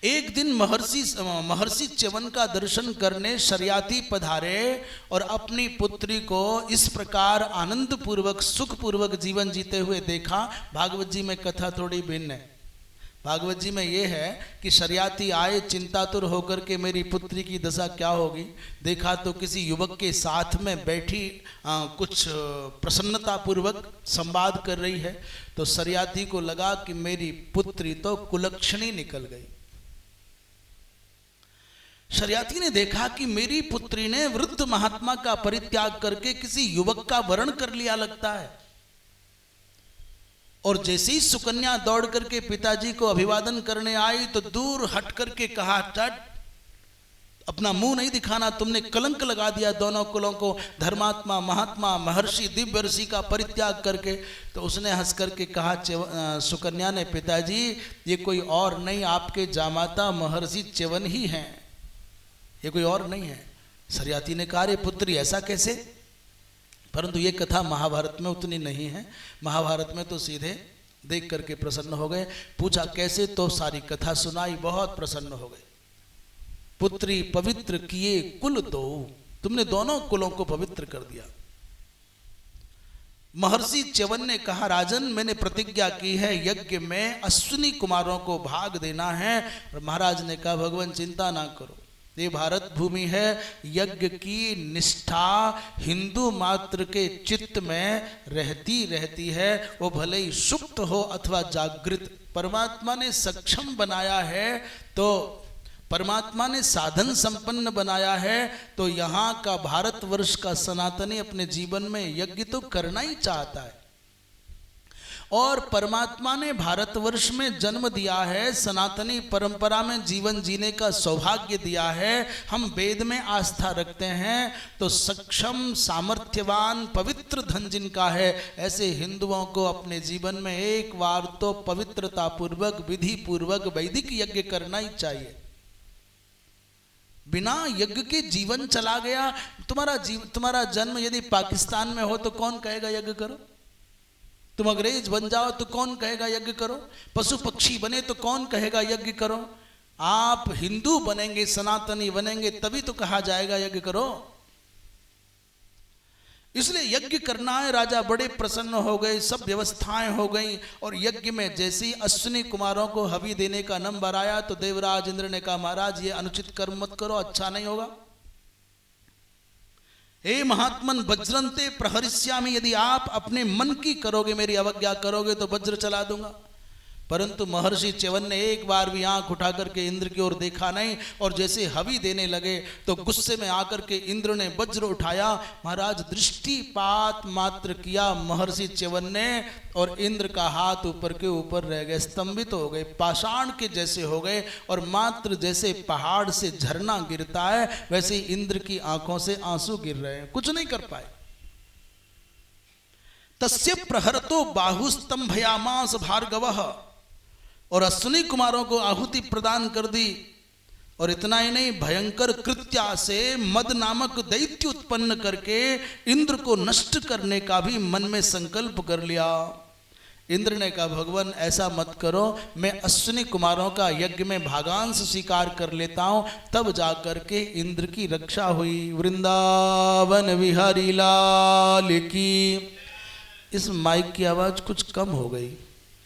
एक दिन महर्षि च्यवन का दर्शन करने शर्याती पधारे और अपनी पुत्री को इस प्रकार आनंद पूर्वक सुख पूर्वक जीवन जीते हुए देखा। भागवत जी में कथा थोड़ी भिन्न है। भागवत जी में ये है कि शर्याती आए चिंतातुर होकर के मेरी पुत्री की दशा क्या होगी। देखा तो किसी युवक के साथ में बैठी कुछ प्रसन्नता पूर्वक संवाद कर रही है। तो शर्याती को लगा कि मेरी पुत्री तो कुलक्षणी निकल गई। शर्याती ने देखा कि मेरी पुत्री ने वृद्ध महात्मा का परित्याग करके किसी युवक का वरण कर लिया लगता है। और जैसे ही सुकन्या दौड़ करके पिताजी को अभिवादन करने आई तो दूर हट करके कहा, चट, अपना मुंह नहीं दिखाना, तुमने कलंक लगा दिया दोनों कुलों को, धर्मात्मा महात्मा महर्षि दिव्य ऋषि का परित्याग करके। तो उसने हंस करके कहा, सुकन्या ने, पिताजी ये कोई और नहीं, आपके जामाता महर्षि च्यवन ही हैं, ये कोई और नहीं है। शर्याती ने कहा, पुत्री ऐसा कैसे? परंतु ये कथा महाभारत में उतनी नहीं है। महाभारत में तो सीधे देख करके प्रसन्न हो गए। पूछा कैसे, तो सारी कथा सुनाई, बहुत प्रसन्न हो गए। पुत्री पवित्र किए कुल दो, तुमने दोनों कुलों को पवित्र कर दिया। महर्षि च्यवन ने कहा, राजन मैंने प्रतिज्ञा की है, यज्ञ में अश्विनी कुमारों को भाग देना है। और महाराज ने कहा, भगवान चिंता ना करो, ये भारत भूमि है, यज्ञ की निष्ठा हिंदू मात्र के चित्त में रहती है। वो भले ही सुप्त हो अथवा जागृत, परमात्मा ने सक्षम बनाया है, तो परमात्मा ने साधन संपन्न बनाया है। तो यहाँ का भारतवर्ष का सनातनी अपने जीवन में यज्ञ तो करना ही चाहता है। और परमात्मा ने भारतवर्ष में जन्म दिया है, सनातनी परंपरा में जीवन जीने का सौभाग्य दिया है। हम वेद में आस्था रखते हैं, तो सक्षम सामर्थ्यवान पवित्र धन जिनका है, ऐसे हिंदुओं को अपने जीवन में एक बार तो पवित्रता पूर्वक विधि पूर्वक वैदिक यज्ञ करना ही चाहिए। बिना यज्ञ के जीवन चला गया। तुम्हारा जन्म यदि पाकिस्तान में हो तो कौन कहेगा यज्ञ करो? तुम अंग्रेज बन जाओ तो कौन कहेगा यज्ञ करो? पशु पक्षी बने तो कौन कहेगा यज्ञ करो? आप हिंदू बनेंगे, सनातनी बनेंगे, तभी तो कहा जाएगा यज्ञ करो। इसलिए यज्ञ करना है। राजा बड़े प्रसन्न हो गए, सब व्यवस्थाएं हो गई। और यज्ञ में जैसे ही अश्विनी कुमारों को हवि देने का नंबर आया तो देवराज इंद्र ने कहा, महाराज ये अनुचित कर्म मत करो, अच्छा नहीं होगा। हे महात्मन वज्रंते प्रहरिष्यामि, यदि आप अपने मन की करोगे, मेरी अवज्ञा करोगे तो वज्र चला दूंगा। परंतु महर्षि च्यवन ने एक बार भी आंख उठा करके इंद्र की ओर देखा नहीं। और जैसे हवि देने लगे तो गुस्से में आकर के इंद्र ने वज्र उठाया। महाराज दृष्टिपात मात्र किया महर्षि च्यवन ने, और इंद्र का हाथ ऊपर के ऊपर रह गए, स्तंभित हो गए, पाषाण के जैसे हो गए। और मात्र जैसे पहाड़ से झरना गिरता है, वैसे ही इंद्र की आंखों से आंसू गिर रहे हैं, कुछ नहीं कर पाए। तस्य प्रहरतो बाहुस्तंभयामास भार्गवः, और अश्विनी कुमारों को आहुति प्रदान कर दी। और इतना ही नहीं, भयंकर कृत्या से मद नामक दैत्य उत्पन्न करके इंद्र को नष्ट करने का भी मन में संकल्प कर लिया। इंद्र ने कहा, भगवान ऐसा मत करो, मैं अश्विनी कुमारों का यज्ञ में भागांश स्वीकार कर लेता हूं। तब जाकर के इंद्र की रक्षा हुई। वृंदावन विहारी लाल की। इस माइक की आवाज कुछ कम हो गई,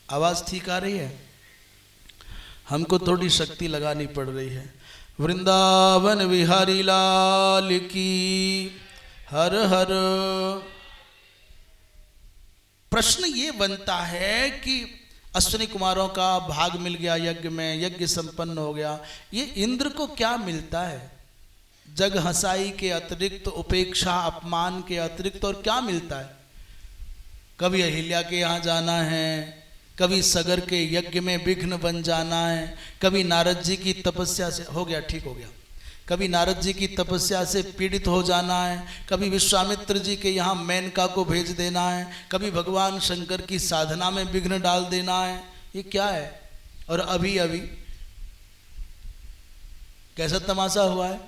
आवाज ठीक आ रही है? हमको थोड़ी शक्ति लगानी पड़ रही है। वृंदावन विहारी लाल की। हर हर। प्रश्न ये बनता है कि अश्विनी कुमारों का भाग मिल गया यज्ञ में, यज्ञ संपन्न हो गया, ये इंद्र को क्या मिलता है? जग हंसाई के अतिरिक्त, उपेक्षा अपमान के अतिरिक्त और क्या मिलता है? कभी अहिल्या के यहाँ जाना है, कभी सगर के यज्ञ में विघ्न बन जाना है, कभी नारद जी की तपस्या से हो गया, ठीक हो गया, कभी नारद जी की तपस्या से पीड़ित हो जाना है, कभी विश्वामित्र जी के यहाँ मेनका को भेज देना है, कभी भगवान शंकर की साधना में विघ्न डाल देना है। ये क्या है? और अभी अभी कैसा तमाशा हुआ है?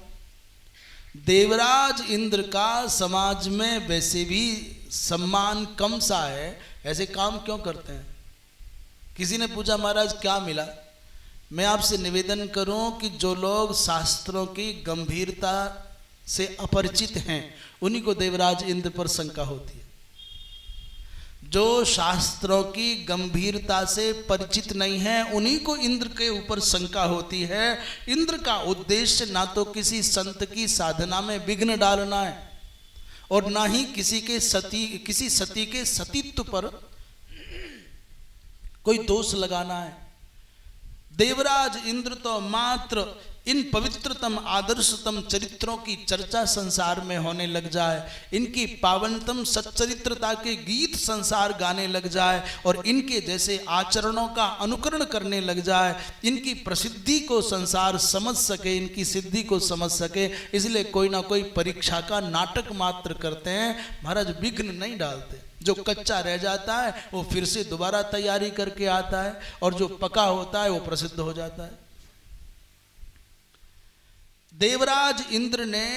देवराज इंद्र का समाज में वैसे भी सम्मान कम सा है, ऐसे काम क्यों करते हैं? किसी ने पूछा, महाराज क्या मिला? मैं आपसे निवेदन करूं कि जो लोग शास्त्रों की गंभीरता से अपरिचित हैं उन्हीं को देवराज इंद्र पर शंका होती है। जो शास्त्रों की गंभीरता से परिचित नहीं है उन्हीं को इंद्र के ऊपर शंका होती है। इंद्र का उद्देश्य ना तो किसी संत की साधना में विघ्न डालना है और ना ही किसी सती के सतीत्व पर कोई दोष लगाना है। देवराज इंद्र तो मात्र इन पवित्रतम आदर्शतम चरित्रों की चर्चा संसार में होने लग जाए, इनकी पावनतम सच्चरित्रता के गीत संसार गाने लग जाए और इनके जैसे आचरणों का अनुकरण करने लग जाए, इनकी प्रसिद्धि को संसार समझ सके, इनकी सिद्धि को समझ सके, इसलिए कोई ना कोई परीक्षा का नाटक मात्र करते हैं। महाराज विघ्न नहीं डालते। जो कच्चा रह जाता है वो फिर से दोबारा तैयारी करके आता है और जो पका होता है वो प्रसिद्ध हो जाता है। देवराज इंद्र ने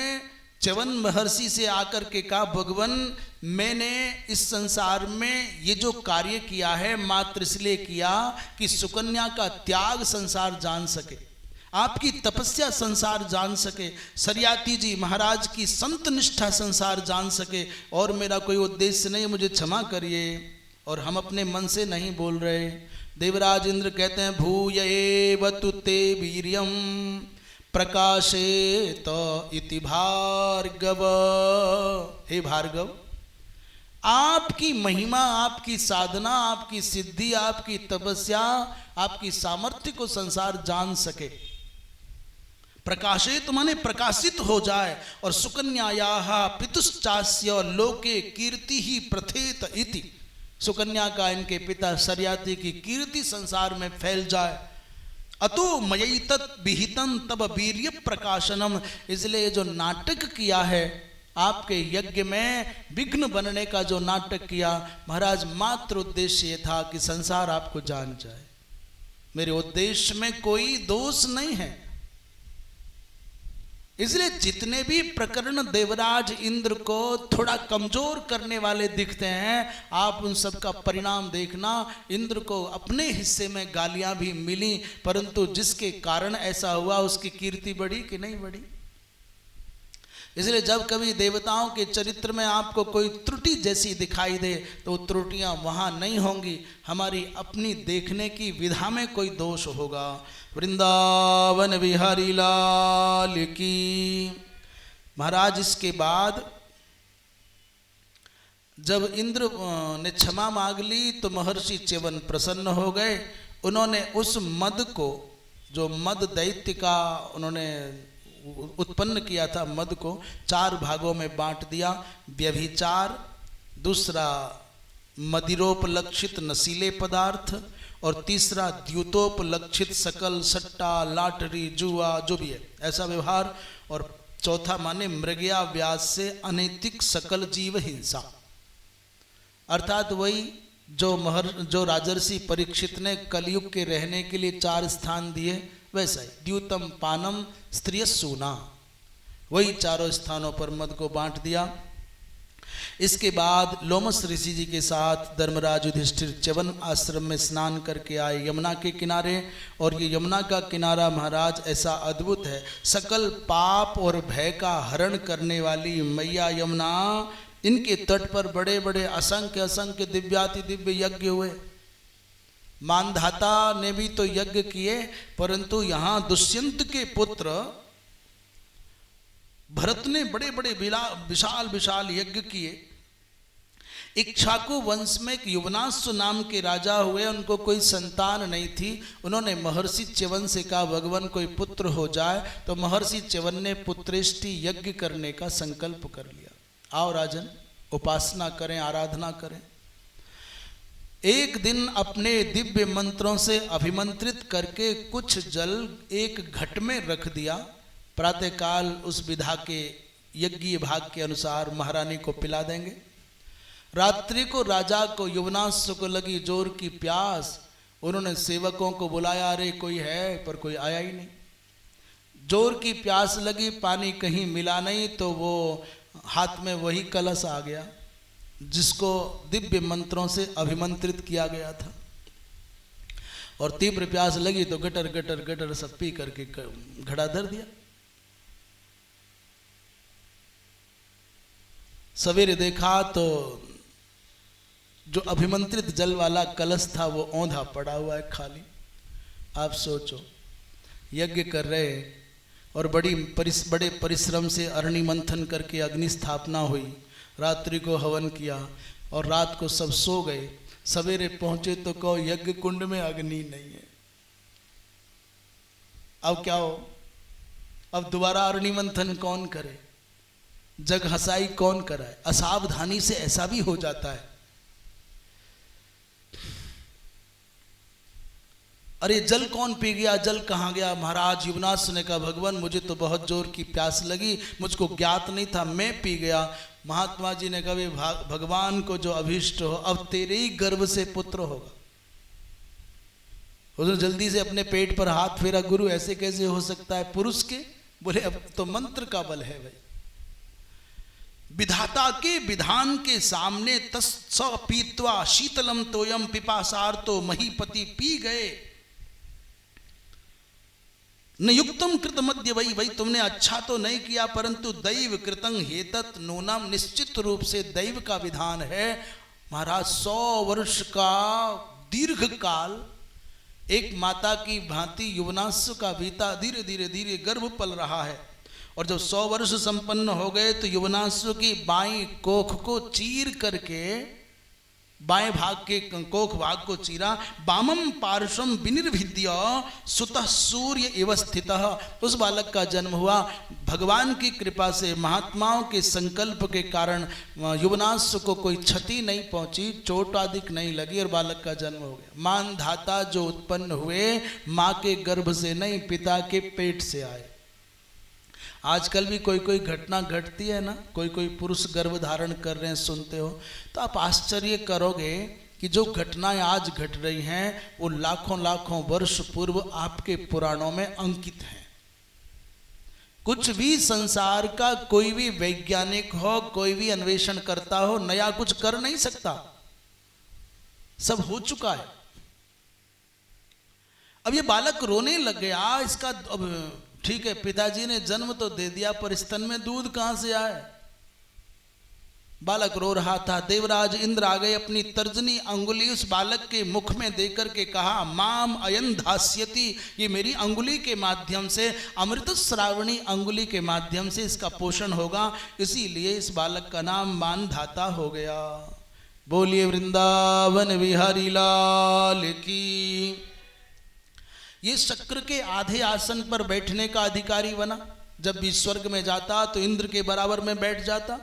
च्यवन महर्षि से आकर के कहा, भगवान मैंने इस संसार में ये जो कार्य किया है मात्र इसलिए किया कि सुकन्या का त्याग संसार जान सके, आपकी तपस्या संसार जान सके, सरियाती जी महाराज की संत निष्ठा संसार जान सके, और मेरा कोई उद्देश्य नहीं, मुझे क्षमा करिए। और हम अपने मन से नहीं बोल रहे। देवराज इंद्र कहते हैं, भूयेव ते वीर्यम प्रकाशेत इति भार्गव। हे भार्गव, आपकी महिमा, आपकी साधना, आपकी सिद्धि, आपकी तपस्या, आपकी सामर्थ्य को संसार जान सके। प्रकाशित माने प्रकाशित हो जाए। और सुकन्यायाः पितुश्चास्य लोके कीर्ति ही प्रथेत इति, सुकन्या का इनके पिता सरियाती की कीर्ति संसार में फैल जाए। अतो मयैतत् विहितं तब वीर्य प्रकाशनम, इसलिए जो नाटक किया है आपके यज्ञ में, विघ्न बनने का जो नाटक किया महाराज, मात्र उद्देश्य ये था कि संसार आपको जान जाए। मेरे उद्देश्य में कोई दोष नहीं है। इसलिए जितने भी प्रकरण देवराज इंद्र को थोड़ा कमजोर करने वाले दिखते हैं, आप उन सब का परिणाम देखना। इंद्र को अपने हिस्से में गालियां भी मिली, परंतु जिसके कारण ऐसा हुआ उसकी कीर्ति बढ़ी कि नहीं बढ़ी। इसलिए जब कभी देवताओं के चरित्र में आपको कोई त्रुटि जैसी दिखाई दे तो त्रुटियां वहां नहीं होंगी, हमारी अपनी देखने की विधा में कोई दोष होगा। वृंदावन बिहारी लाल की। महाराज इसके बाद जब इंद्र ने क्षमा मांग ली तो महर्षि च्यवन प्रसन्न हो गए। उन्होंने उस मद को, जो मद दैत्य का उन्होंने उत्पन्न किया था, मद को 4 भागों में बांट दिया। व्यभिचार, दूसरा मदिरोपलक्षित नशीले पदार्थ, और तीसरा द्यूतोपलक्षित सकल सट्टा लाटरी जुआ जो भी है ऐसा व्यवहार, और चौथा माने मृगया व्यास से अनैतिक सकल जीव हिंसा। अर्थात वही जो राजर्षि परीक्षित ने कलयुग के रहने के लिए 4 स्थान दिए, वैसा ही द्यूतम पानम स्त्रियसूना, वही 4 स्थानों पर मद को बांट दिया। इसके बाद लोमस ऋषि जी के साथ धर्मराज युधिष्ठिर च्यवन आश्रम में स्नान करके आए यमुना के किनारे। और ये यमुना का किनारा महाराज ऐसा अद्भुत है, सकल पाप और भय का हरण करने वाली मैया यमुना, इनके तट पर बड़े बड़े असंख्य असंख्य दिव्याति दिव्य यज्ञ हुए। मानधाता ने भी तो यज्ञ किए, परंतु यहाँ दुष्यंत के पुत्र भरत ने बड़े बड़े विशाल विशाल यज्ञ किए। इक्ष्वाकु वंश में एक युवनाश्व नाम के राजा हुए, उनको कोई संतान नहीं थी। उन्होंने महर्षि च्यवन से कहा, भगवान कोई पुत्र हो जाए, तो महर्षि च्यवन ने पुत्रेष्टि यज्ञ करने का संकल्प कर लिया। आओ राजन, उपासना करें, आराधना करें। एक दिन अपने दिव्य मंत्रों से अभिमंत्रित करके कुछ जल एक घट में रख दिया। प्रातःकाल उस विधा के यज्ञीय भाग के अनुसार महारानी को पिला देंगे। रात्रि को राजा को युवनाश्व को लगी जोर की प्यास, उन्होंने सेवकों को बुलाया, अरे कोई है, पर कोई आया ही नहीं। जोर की प्यास लगी, पानी कहीं मिला नहीं, तो वो हाथ में वही कलश आ गया जिसको दिव्य मंत्रों से अभिमंत्रित किया गया था। और तीव्र प्यास लगी तो गटर गटर गटर सब पी करके घड़ा धर दिया। सवेरे देखा तो जो अभिमंत्रित जल वाला कलश था वो औंधा पड़ा हुआ है खाली। आप सोचो, यज्ञ कर रहे और बड़े परिश्रम से अरणि मंथन करके अग्नि स्थापना हुई, रात्रि को हवन किया और रात को सब सो गए। सवेरे पहुंचे तो कहो यज्ञ कुंड में अग्नि नहीं है। अब क्या हो? अब दोबारा अरणि मंथन कौन करे? जग हसाई कौन कराए? असावधानी से ऐसा भी हो जाता है। अरे जल कौन पी गया, जल कहाँ गया? महाराज युवनाथ ने कहा भगवान मुझे तो बहुत जोर की प्यास लगी, मुझको ज्ञात नहीं था, मैं पी गया। महात्मा जी ने कहा भगवान को जो अभीष्ट हो अब तेरे ही गर्भ से पुत्र होगा। उसने जल्दी से अपने पेट पर हाथ फेरा, गुरु ऐसे कैसे हो सकता है पुरुष के? बोले अब तो मंत्र का बल है भाई। विधाता के विधान के सामने तस्स पीत्वा शीतलम तोयम पिपासार्तो महीपति पी गए। न युक्तम कृत मध्य वही तुमने अच्छा तो नहीं किया, परंतु दैव कृतं हेतत नूनम, निश्चित रूप से दैव का विधान है। महाराज 100 वर्ष का दीर्घ काल एक माता की भांति युवनाश्व का बीता, धीरे धीरे धीरे गर्भ पल रहा है। और जब 100 वर्ष संपन्न हो गए तो युवनाश्व की बाईं कोख को चीर करके, बाएं भाग के कोख भाग को चीरा, वामम पार्श्वम विनिर्भिद्य सुतः सूर्य इव स्थितः, उस बालक का जन्म हुआ। भगवान की कृपा से, महात्माओं के संकल्प के कारण युवनाश्व को कोई क्षति नहीं पहुंची, चोट आदि नहीं लगी और बालक का जन्म हो गया। मानधाता जो उत्पन्न हुए माँ के गर्भ से नहीं, पिता के पेट से आए। आजकल भी कोई कोई घटना घटती है ना, कोई कोई पुरुष गर्भ धारण कर रहे हैं, सुनते हो तो आप आश्चर्य करोगे कि जो घटनाएं आज घट रही हैं वो लाखों लाखों वर्ष पूर्व आपके पुराणों में अंकित हैं। कुछ भी संसार का कोई भी वैज्ञानिक हो, कोई भी अन्वेषण करता हो, नया कुछ कर नहीं सकता, सब हो चुका है। अब ये बालक रोने लग गया, इसका अब ठीक है पिताजी ने जन्म तो दे दिया पर स्तन में दूध कहां से आए? बालक रो रहा था। देवराज इंद्र आ गए, अपनी तर्जनी अंगुली उस बालक के मुख में देकर के कहा माम अयन धास्यति, ये मेरी अंगुली के माध्यम से, अमृत श्रावणी अंगुली के माध्यम से इसका पोषण होगा, इसीलिए इस बालक का नाम मानधाता हो गया। बोलिए वृंदावन बिहारी लाल की। ये शक्र के आधे आसन पर बैठने का अधिकारी बना। जब भी स्वर्ग में जाता तो इंद्र के बराबर में बैठ जाता।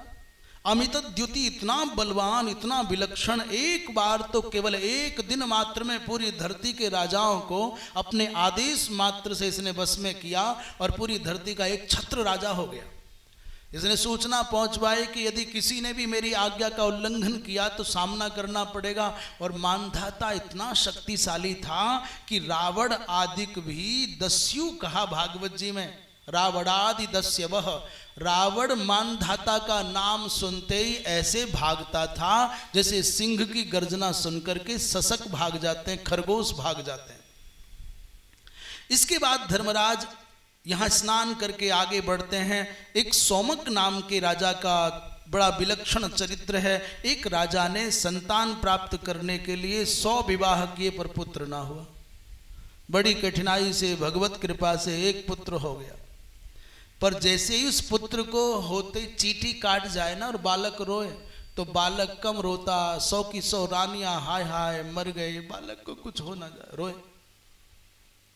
अमित द्युति, इतना बलवान, इतना विलक्षण, एक बार तो केवल एक दिन मात्र में पूरी धरती के राजाओं को अपने आदेश मात्र से इसने बस में किया और पूरी धरती का एक छत्र राजा हो गया। इसने सूचना पहुंचवाई कि यदि किसी ने भी मेरी आज्ञा का उल्लंघन किया तो सामना करना पड़ेगा। और मानधाता इतना शक्तिशाली था कि रावण आदिक भी दस्यु कहा भागवत जी में, रावणादि दस्यवः। रावण मानधाता का नाम सुनते ही ऐसे भागता था जैसे सिंह की गर्जना सुनकर के सशक भाग जाते हैं, खरगोश भाग जाते हैं। इसके बाद धर्मराज यहाँ स्नान करके आगे बढ़ते हैं। एक सोमक नाम के राजा का बड़ा विलक्षण चरित्र है। एक राजा ने संतान प्राप्त करने के लिए 100 विवाह किए पर पुत्र ना हुआ। बड़ी कठिनाई से भगवत कृपा से एक पुत्र हो गया, पर जैसे ही उस पुत्र को होते चींटी काट जाए ना और बालक रोए तो बालक कम रोता, 100 की 100 रानियां हाय हाय मर गए, बालक को कुछ हो ना जाए, रोए।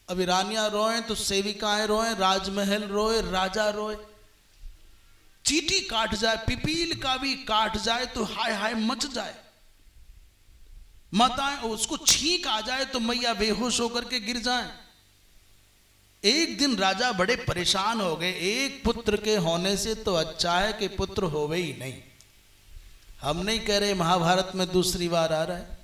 अभी रानियां रोए तो सेविकाएं रोए, राजमहल रोए, राजा रोए। चींटी काट जाए, पिपील का भी काट जाए तो हाय हाय मच जाए। माताएं उसको छींक आ जाए तो मैया बेहोश होकर के गिर जाए। एक दिन राजा बड़े परेशान हो गए। एक पुत्र के होने से तो अच्छा है कि पुत्र होवे ही नहीं। हम नहीं कह रहे, महाभारत में दूसरी बार आ रहा है।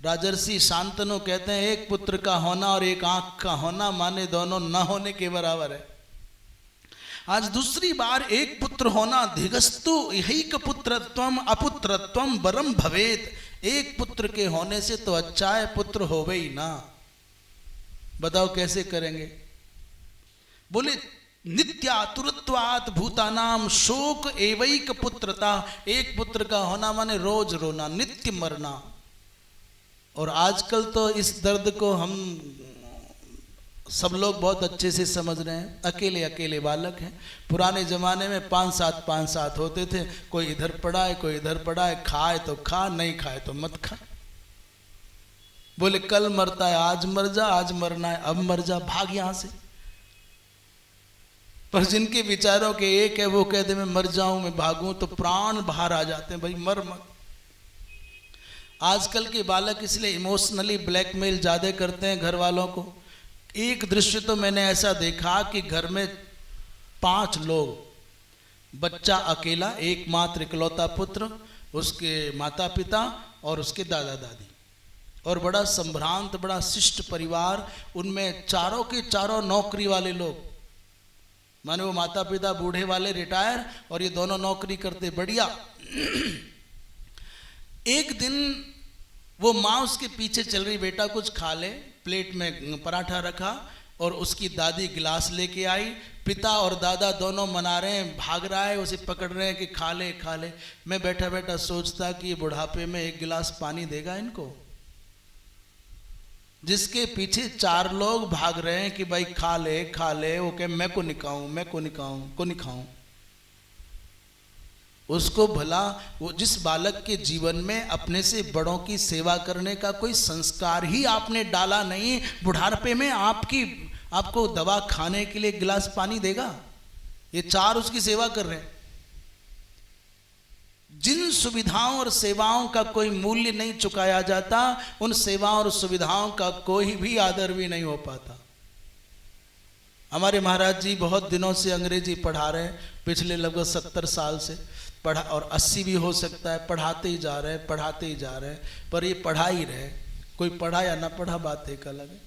राजर्षि शांतनु कहते हैं एक पुत्र का होना और एक आंख का होना माने दोनों न होने के बराबर है। आज दूसरी बार एक पुत्र होना, धिगस्तु यही पुत्रत्वम अपुत्रत्वम वरम भवेत। एक पुत्र के होने से तो अच्छा है पुत्र होवे ही ना। बताओ कैसे करेंगे? बोले नित्यातुरत्वात् भूतानाम शोक एवैक पुत्रता। एक पुत्र का होना माने रोज रोना, नित्य मरना। और आजकल तो इस दर्द को हम सब लोग बहुत अच्छे से समझ रहे हैं। अकेले अकेले बालक हैं। पुराने जमाने में 5-7 होते थे, कोई इधर पड़ा है, कोई इधर पड़ा है, खाए तो खा, नहीं खाए तो मत खा। बोले कल मरता है, आज मर जा, आज मरना है अब मर जा, भाग यहां से। पर जिनके विचारों के एक है, वो कहते मैं मर जाऊं, मैं भागूं, तो प्राण बाहर आ जाते हैं। भाई मर मत। आजकल के बालक इसलिए इमोशनली ब्लैकमेल ज्यादा करते हैं घर वालों को। एक दृश्य तो मैंने ऐसा देखा कि घर में 5 लोग, बच्चा अकेला, एकमात्र इकलौता पुत्र, उसके माता पिता और उसके दादा दादी, और बड़ा संभ्रांत, बड़ा शिष्ट परिवार। उनमें चारों के चारों नौकरी वाले लोग, माने वो माता पिता बूढ़े वाले रिटायर और ये दोनों नौकरी करते, बढ़िया। एक दिन वो माँ उसके पीछे चल रही, बेटा कुछ खा ले, प्लेट में पराठा रखा और उसकी दादी गिलास लेके आई। पिता और दादा दोनों मना रहे हैं, भाग रहा है, उसे पकड़ रहे हैं कि खा ले खा ले। मैं बैठा बैठा सोचता कि बुढ़ापे में 1 गिलास पानी देगा इनको, जिसके पीछे 4 लोग भाग रहे हैं कि भाई खा ले खा ले। वो कहे मैं को निकाऊं, मैं को निकाऊं, को नहीं खाऊं। उसको भला, वो जिस बालक के जीवन में अपने से बड़ों की सेवा करने का कोई संस्कार ही आपने डाला नहीं, बुढ़ापे में आपको दवा खाने के लिए 1 गिलास पानी देगा? ये 4 उसकी सेवा कर रहे हैं। जिन सुविधाओं और सेवाओं का कोई मूल्य नहीं चुकाया जाता, उन सेवाओं और सुविधाओं का कोई भी आदर भी नहीं हो पाता। हमारे महाराज जी बहुत दिनों से अंग्रेजी पढ़ा रहे हैं, पिछले लगभग 70 साल से पढ़ा, और 80 भी हो सकता है, पढ़ाते ही जा रहे हैं, पढ़ाते ही जा रहे हैं। पर ये पढ़ा ही रहे, कोई पढ़ा या ना पढ़ा बात एक अलग है।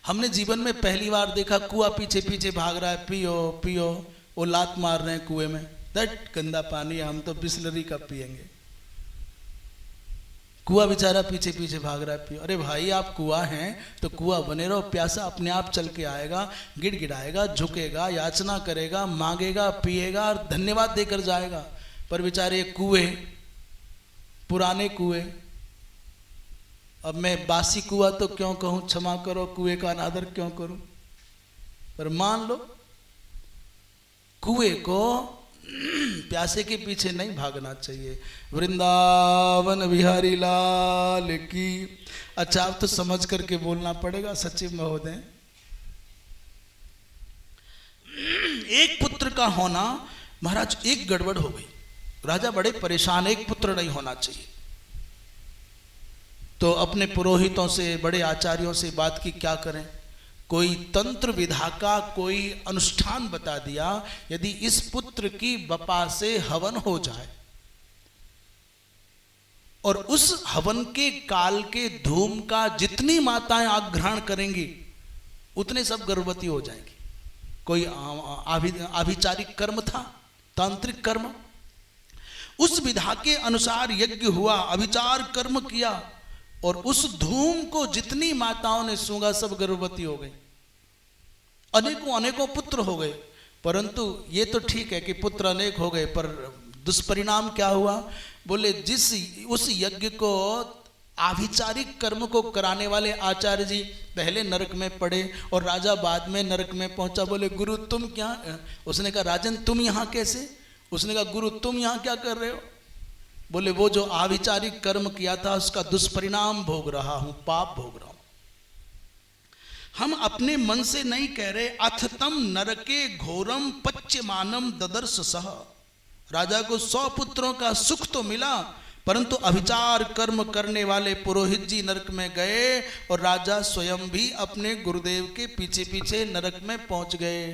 हमने जीवन में पहली बार देखा कुआं पीछे पीछे भाग रहा है, पियो पियो, वो लात मार रहे हैं कुएं में, दैट गंदा पानी, हम तो बिस्लरी का पिएंगे। कुआं बेचारा पीछे पीछे भाग रहा है, पियो। अरे भाई आप कुआं हैं तो कुआं बने रहो, प्यासा अपने आप चल के आएगा, गिड़गिड़ाएगा, झुकेगा, याचना करेगा, मांगेगा, पिएगा और धन्यवाद देकर जाएगा। पर बेचारे कुएं, पुराने कुएं, अब मैं बासी कुआं तो क्यों कहूं, क्षमा करो, कुएं का अनादर क्यों करूं, पर मान लो कुएं को प्यासे के पीछे नहीं भागना चाहिए। वृंदावन बिहारी लाल की। अच्छा अब तो समझ करके बोलना पड़ेगा सचिव महोदय। एक पुत्र का होना, महाराज एक गड़बड़ हो गई, राजा बड़े परेशान, एक पुत्र नहीं होना चाहिए। तो अपने पुरोहितों से, बड़े आचार्यों से बात की, क्या करें। कोई तंत्र विधा का कोई अनुष्ठान बता दिया, यदि इस पुत्र की बपा से हवन हो जाए और उस हवन के काल के धूम का जितनी माताएं आग्रहण करेंगी उतने सब गर्भवती हो जाएंगी। कोई आभिचारिक कर्म था, तांत्रिक कर्म, उस विधा के अनुसार यज्ञ हुआ, अभिचार कर्म किया और उस धूम को जितनी माताओं ने सूंघा सब गर्भवती हो गई, अनेकों अनेकों पुत्र हो गए। परंतु ये तो ठीक है कि पुत्र अनेक हो गए, पर दुष्परिणाम क्या हुआ। बोले उस यज्ञ को, आभिचारिक कर्म को कराने वाले आचार्य जी पहले नरक में पड़े और राजा बाद में नरक में पहुंचा। बोले गुरु तुम क्या, उसने कहा राजन तुम यहां कैसे, उसने कहा गुरु तुम यहां क्या कर रहे हो। बोले वो जो आभिचारिक कर्म किया था उसका दुष्परिणाम भोग रहा हूं, पाप भोग रहा हूं। हम अपने मन से नहीं कह रहे, अथतम नरके घोरम पच्यमानम ददर्श सह। राजा को 100 पुत्रों का सुख तो मिला, परंतु अभिचार कर्म करने वाले पुरोहित जी नरक में गए और राजा स्वयं भी अपने गुरुदेव के पीछे पीछे नरक में पहुंच गए।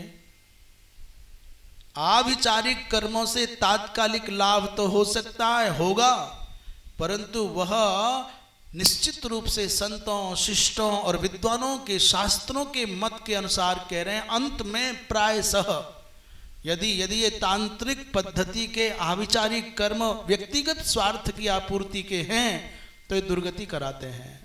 आभिचारिक कर्मों से तात्कालिक लाभ तो हो सकता है, होगा, परंतु वह निश्चित रूप से संतों, शिष्टों और विद्वानों के, शास्त्रों के मत के अनुसार कह रहे हैं, अंत में प्रायशः यदि ये तांत्रिक पद्धति के आभिचारिक कर्म व्यक्तिगत स्वार्थ की आपूर्ति के हैं तो ये दुर्गति कराते हैं।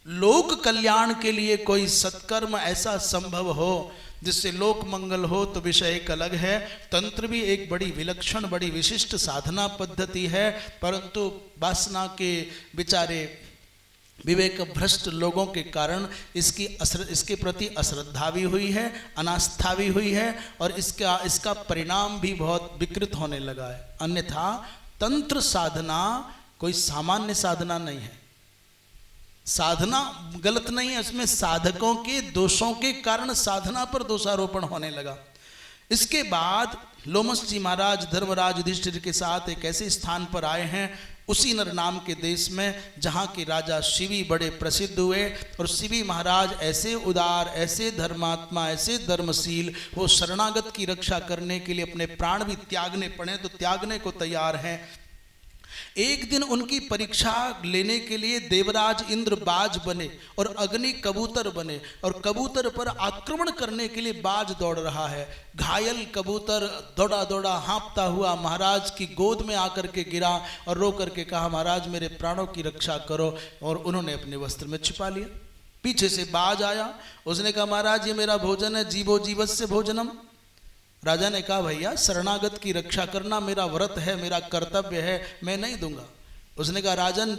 लोक कल्याण के लिए कोई सत्कर्म ऐसा संभव हो जिससे लोक मंगल हो तो विषय एक अलग है। तंत्र भी एक बड़ी विलक्षण, बड़ी विशिष्ट साधना पद्धति है, परंतु वासना के बेचारे विवेक भ्रष्ट लोगों के कारण इसके प्रति अश्रद्धा भी हुई है, अनास्था भी हुई है, और इसका परिणाम भी बहुत विकृत होने लगा है। अन्यथा तंत्र साधना कोई सामान्य साधना नहीं है। साधना गलत नहीं है, उसमें साधकों के दोषों के कारण साधना पर दोषारोपण होने लगा। इसके बाद लोमस जी महाराज धर्मराज युधिष्ठिर के साथ एक ऐसे स्थान पर आए हैं, उसी नर नाम के देश में, जहाँ के राजा शिवी बड़े प्रसिद्ध हुए। और शिवी महाराज ऐसे उदार, ऐसे धर्मात्मा, ऐसे धर्मशील, वो शरणागत की रक्षा करने के लिए अपने प्राण भी त्यागने पड़े तो त्यागने को तैयार हैं। एक दिन उनकी परीक्षा लेने के लिए देवराज इंद्र बाज बने और अग्नि कबूतर बने, और कबूतर पर आक्रमण करने के लिए बाज दौड़ रहा है। घायल कबूतर दौड़ा दौड़ा हाँफता हुआ महाराज की गोद में आकर के गिरा और रो करके कहा, महाराज मेरे प्राणों की रक्षा करो। और उन्होंने अपने वस्त्र में छिपा लिया। पीछे से बाज आया, उसने कहा, महाराज ये मेरा भोजन है, जीवो जीवस्य भोजनम। राजा ने कहा, भैया शरणागत की रक्षा करना मेरा व्रत है, मेरा कर्तव्य है, मैं नहीं दूंगा। उसने कहा, राजन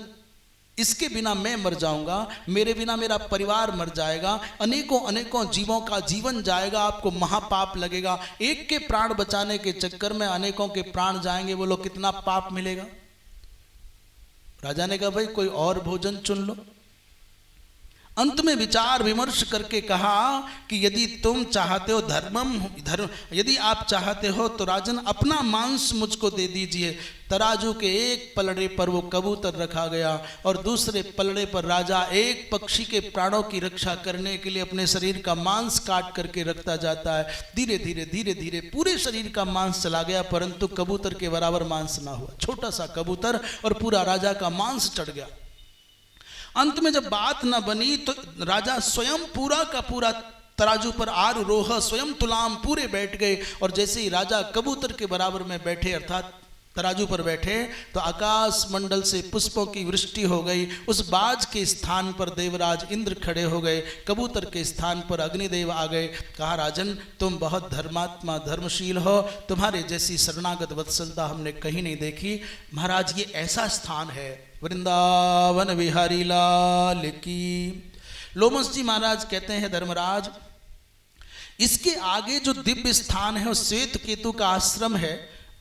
इसके बिना मैं मर जाऊंगा, मेरे बिना मेरा परिवार मर जाएगा, अनेकों अनेकों जीवों का जीवन जाएगा, आपको महापाप लगेगा। एक के प्राण बचाने के चक्कर में अनेकों के प्राण जाएंगे, बोलो कितना पाप मिलेगा। राजा ने कहा, भाई कोई और भोजन चुन लो। अंत में विचार विमर्श करके कहा कि यदि तुम चाहते हो यदि आप चाहते हो तो राजन अपना मांस मुझको दे दीजिए। तराजू के एक पलड़े पर वो कबूतर रखा गया और दूसरे पलड़े पर राजा एक पक्षी के प्राणों की रक्षा करने के लिए अपने शरीर का मांस काट करके रखता जाता है। धीरे धीरे धीरे धीरे पूरे शरीर का मांस चला गया, परंतु कबूतर के बराबर मांस ना हुआ। छोटा सा कबूतर और पूरा राजा का मांस चढ़ गया। अंत में जब बात न बनी तो राजा स्वयं पूरा का पूरा तराजू पर आरोह स्वयं तुलाम पूरे बैठ गए। और जैसे ही राजा कबूतर के बराबर में बैठे, अर्थात तराजू पर बैठे, तो आकाश मंडल से पुष्पों की वृष्टि हो गई। उस बाज के स्थान पर देवराज इंद्र खड़े हो गए, कबूतर के स्थान पर अग्निदेव आ गए। कहा, राजन तुम बहुत धर्मात्मा धर्मशील हो, तुम्हारे जैसी शरणागत वत्सलता हमने कहीं नहीं देखी। महाराज ये ऐसा स्थान है, वृंदावन बिहारी लाल की। लोमस जी महाराज कहते हैं, धर्मराज इसके आगे जो दिव्य स्थान है वो श्वेत केतु का आश्रम है।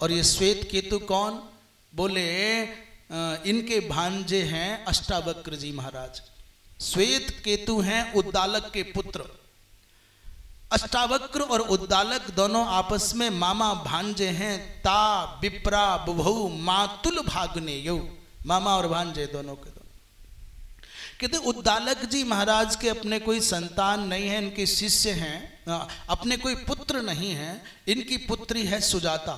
और ये श्वेत केतु कौन? बोले इनके भांजे हैं अष्टावक्र जी महाराज। श्वेत केतु हैं उद्दालक के पुत्र। अष्टावक्र और उद्दालक दोनों आपस में मामा भांजे हैं। ता विप्रा बुभौ मातुल भागने यो, मामा और भांजे दोनों के दोनों। कहते उद्दालक जी महाराज के अपने कोई संतान नहीं है, इनके शिष्य हैं, अपने कोई पुत्र नहीं है। इनकी पुत्री है सुजाता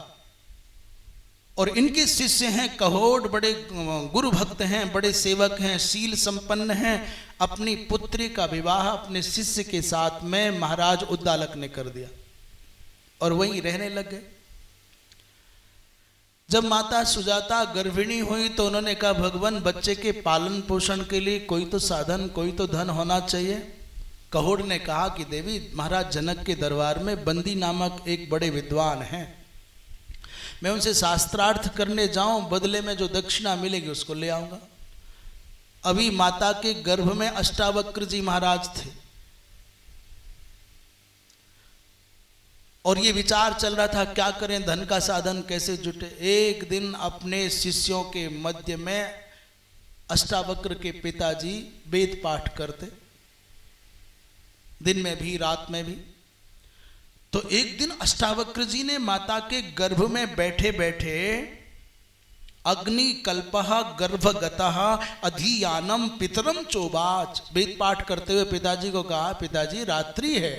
और इनके शिष्य हैं कहोड़, बड़े गुरु भक्त हैं, बड़े सेवक हैं, शील संपन्न हैं। अपनी पुत्री का विवाह अपने शिष्य के साथ में महाराज उद्दालक ने कर दिया और वहीं रहने लग गए। जब माता सुजाता गर्भिणी हुई तो उन्होंने कहा, भगवान बच्चे के पालन पोषण के लिए कोई तो साधन, कोई तो धन होना चाहिए। कहोड़ ने कहा कि देवी, महाराज जनक के दरबार में बंदी नामक एक बड़े विद्वान हैं, मैं उनसे शास्त्रार्थ करने जाऊं, बदले में जो दक्षिणा मिलेगी उसको ले आऊंगा। अभी माता के गर्भ में अष्टावक्र जी महाराज थे और ये विचार चल रहा था क्या करें, धन का साधन कैसे जुटे। एक दिन अपने शिष्यों के मध्य में अष्टावक्र के पिताजी वेद पाठ करते, दिन में भी रात में भी। तो एक दिन अष्टावक्र जी ने माता के गर्भ में बैठे बैठे अग्नि कल्पः गर्भगतः अधियानम पितरम चोबाच, वेद पाठ करते हुए पिताजी को कहा, पिताजी रात्रि है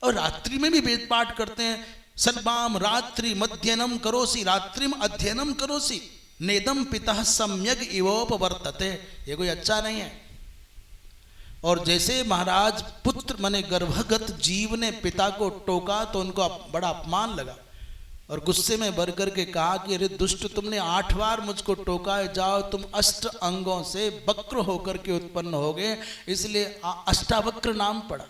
और रात्रि में भी वेद पाठ करते हैं। सर्वाम रात्रि मध्यनम करोसि रात्रिम अध्ययनम करोसि नेदम पिता सम्यक इवोपवर्तते। ये कोई अच्छा नहीं है। और जैसे महाराज पुत्र माने गर्भगत जीव ने पिता को टोका तो उनको बड़ा अपमान लगा। और गुस्से में भर करके कहा कि अरे दुष्ट, तुमने 8 बार मुझको टोका है, जाओ तुम 8 अंगों से वक्र होकर के उत्पन्न हो गए, इसलिए अष्टावक्र नाम पड़ा।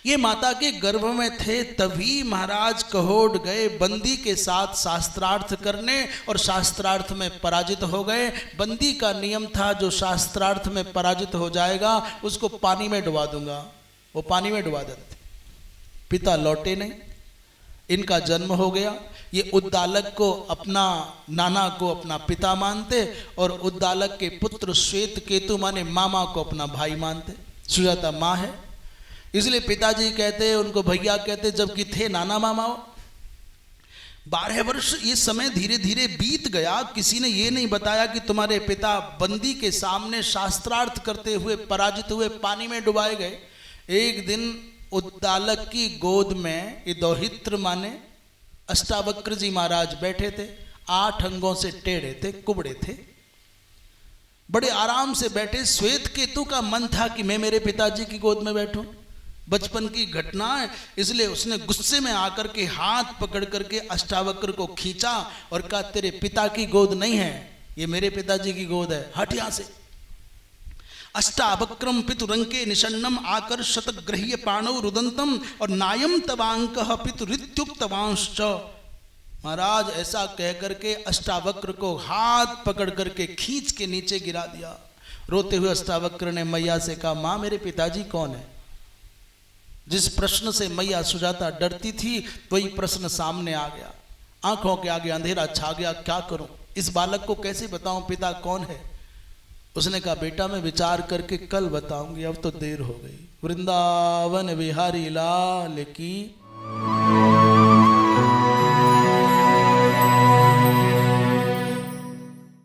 ये माता के गर्भ में थे, तभी महाराज कहोड गए बंदी के साथ शास्त्रार्थ करने, और शास्त्रार्थ में पराजित हो गए। बंदी का नियम था, जो शास्त्रार्थ में पराजित हो जाएगा उसको पानी में डुबा दूंगा। वो पानी में डुबा देते। पिता लौटे नहीं, इनका जन्म हो गया। ये उद्दालक को अपना नाना को अपना पिता मानते, और उद्दालक के पुत्र श्वेत केतु माने मामा को अपना भाई मानते। सुजाता माँ है, इसलिए पिताजी कहते उनको भैया कहते, जबकि थे नाना मामा। 12 वर्ष ये समय धीरे धीरे बीत गया। किसी ने ये नहीं बताया कि तुम्हारे पिता बंदी के सामने शास्त्रार्थ करते हुए पराजित हुए, पानी में डुबाए गए। एक दिन उद्दालक की गोद में ये दौहित्र माने अष्टावक्र जी महाराज बैठे थे। 8 अंगों से टेढ़े थे, कुबड़े थे, बड़े आराम से बैठे। श्वेत केतु का मन था कि मैं मेरे पिताजी की गोद में बैठूं, बचपन की घटना है, इसलिए उसने गुस्से में आकर के हाथ पकड़ करके अष्टावक्र को खींचा और कहा, तेरे पिता की गोद नहीं है, ये मेरे पिताजी की गोद है, हट यहां से। अष्टावक्रम पितुरंके निषन्नम आकर्षत गृह्य पाणौ रुदंतम और नायम तवांक पितुरित्युक्तवांश्च। महाराज ऐसा कह करके अष्टावक्र को हाथ पकड़ करके खींच के नीचे गिरा दिया। रोते हुए अष्टावक्र ने मैया से कहा, माँ मेरे पिताजी कौन है? जिस प्रश्न से मैया सुजाता डरती थी वही प्रश्न सामने आ गया। आंखों के आगे अंधेरा छा गया। क्या करूं, इस बालक को कैसे बताऊं पिता कौन है? उसने कहा, बेटा मैं विचार करके कल बताऊंगी, अब तो देर हो गई। वृंदावन बिहारी लाल की।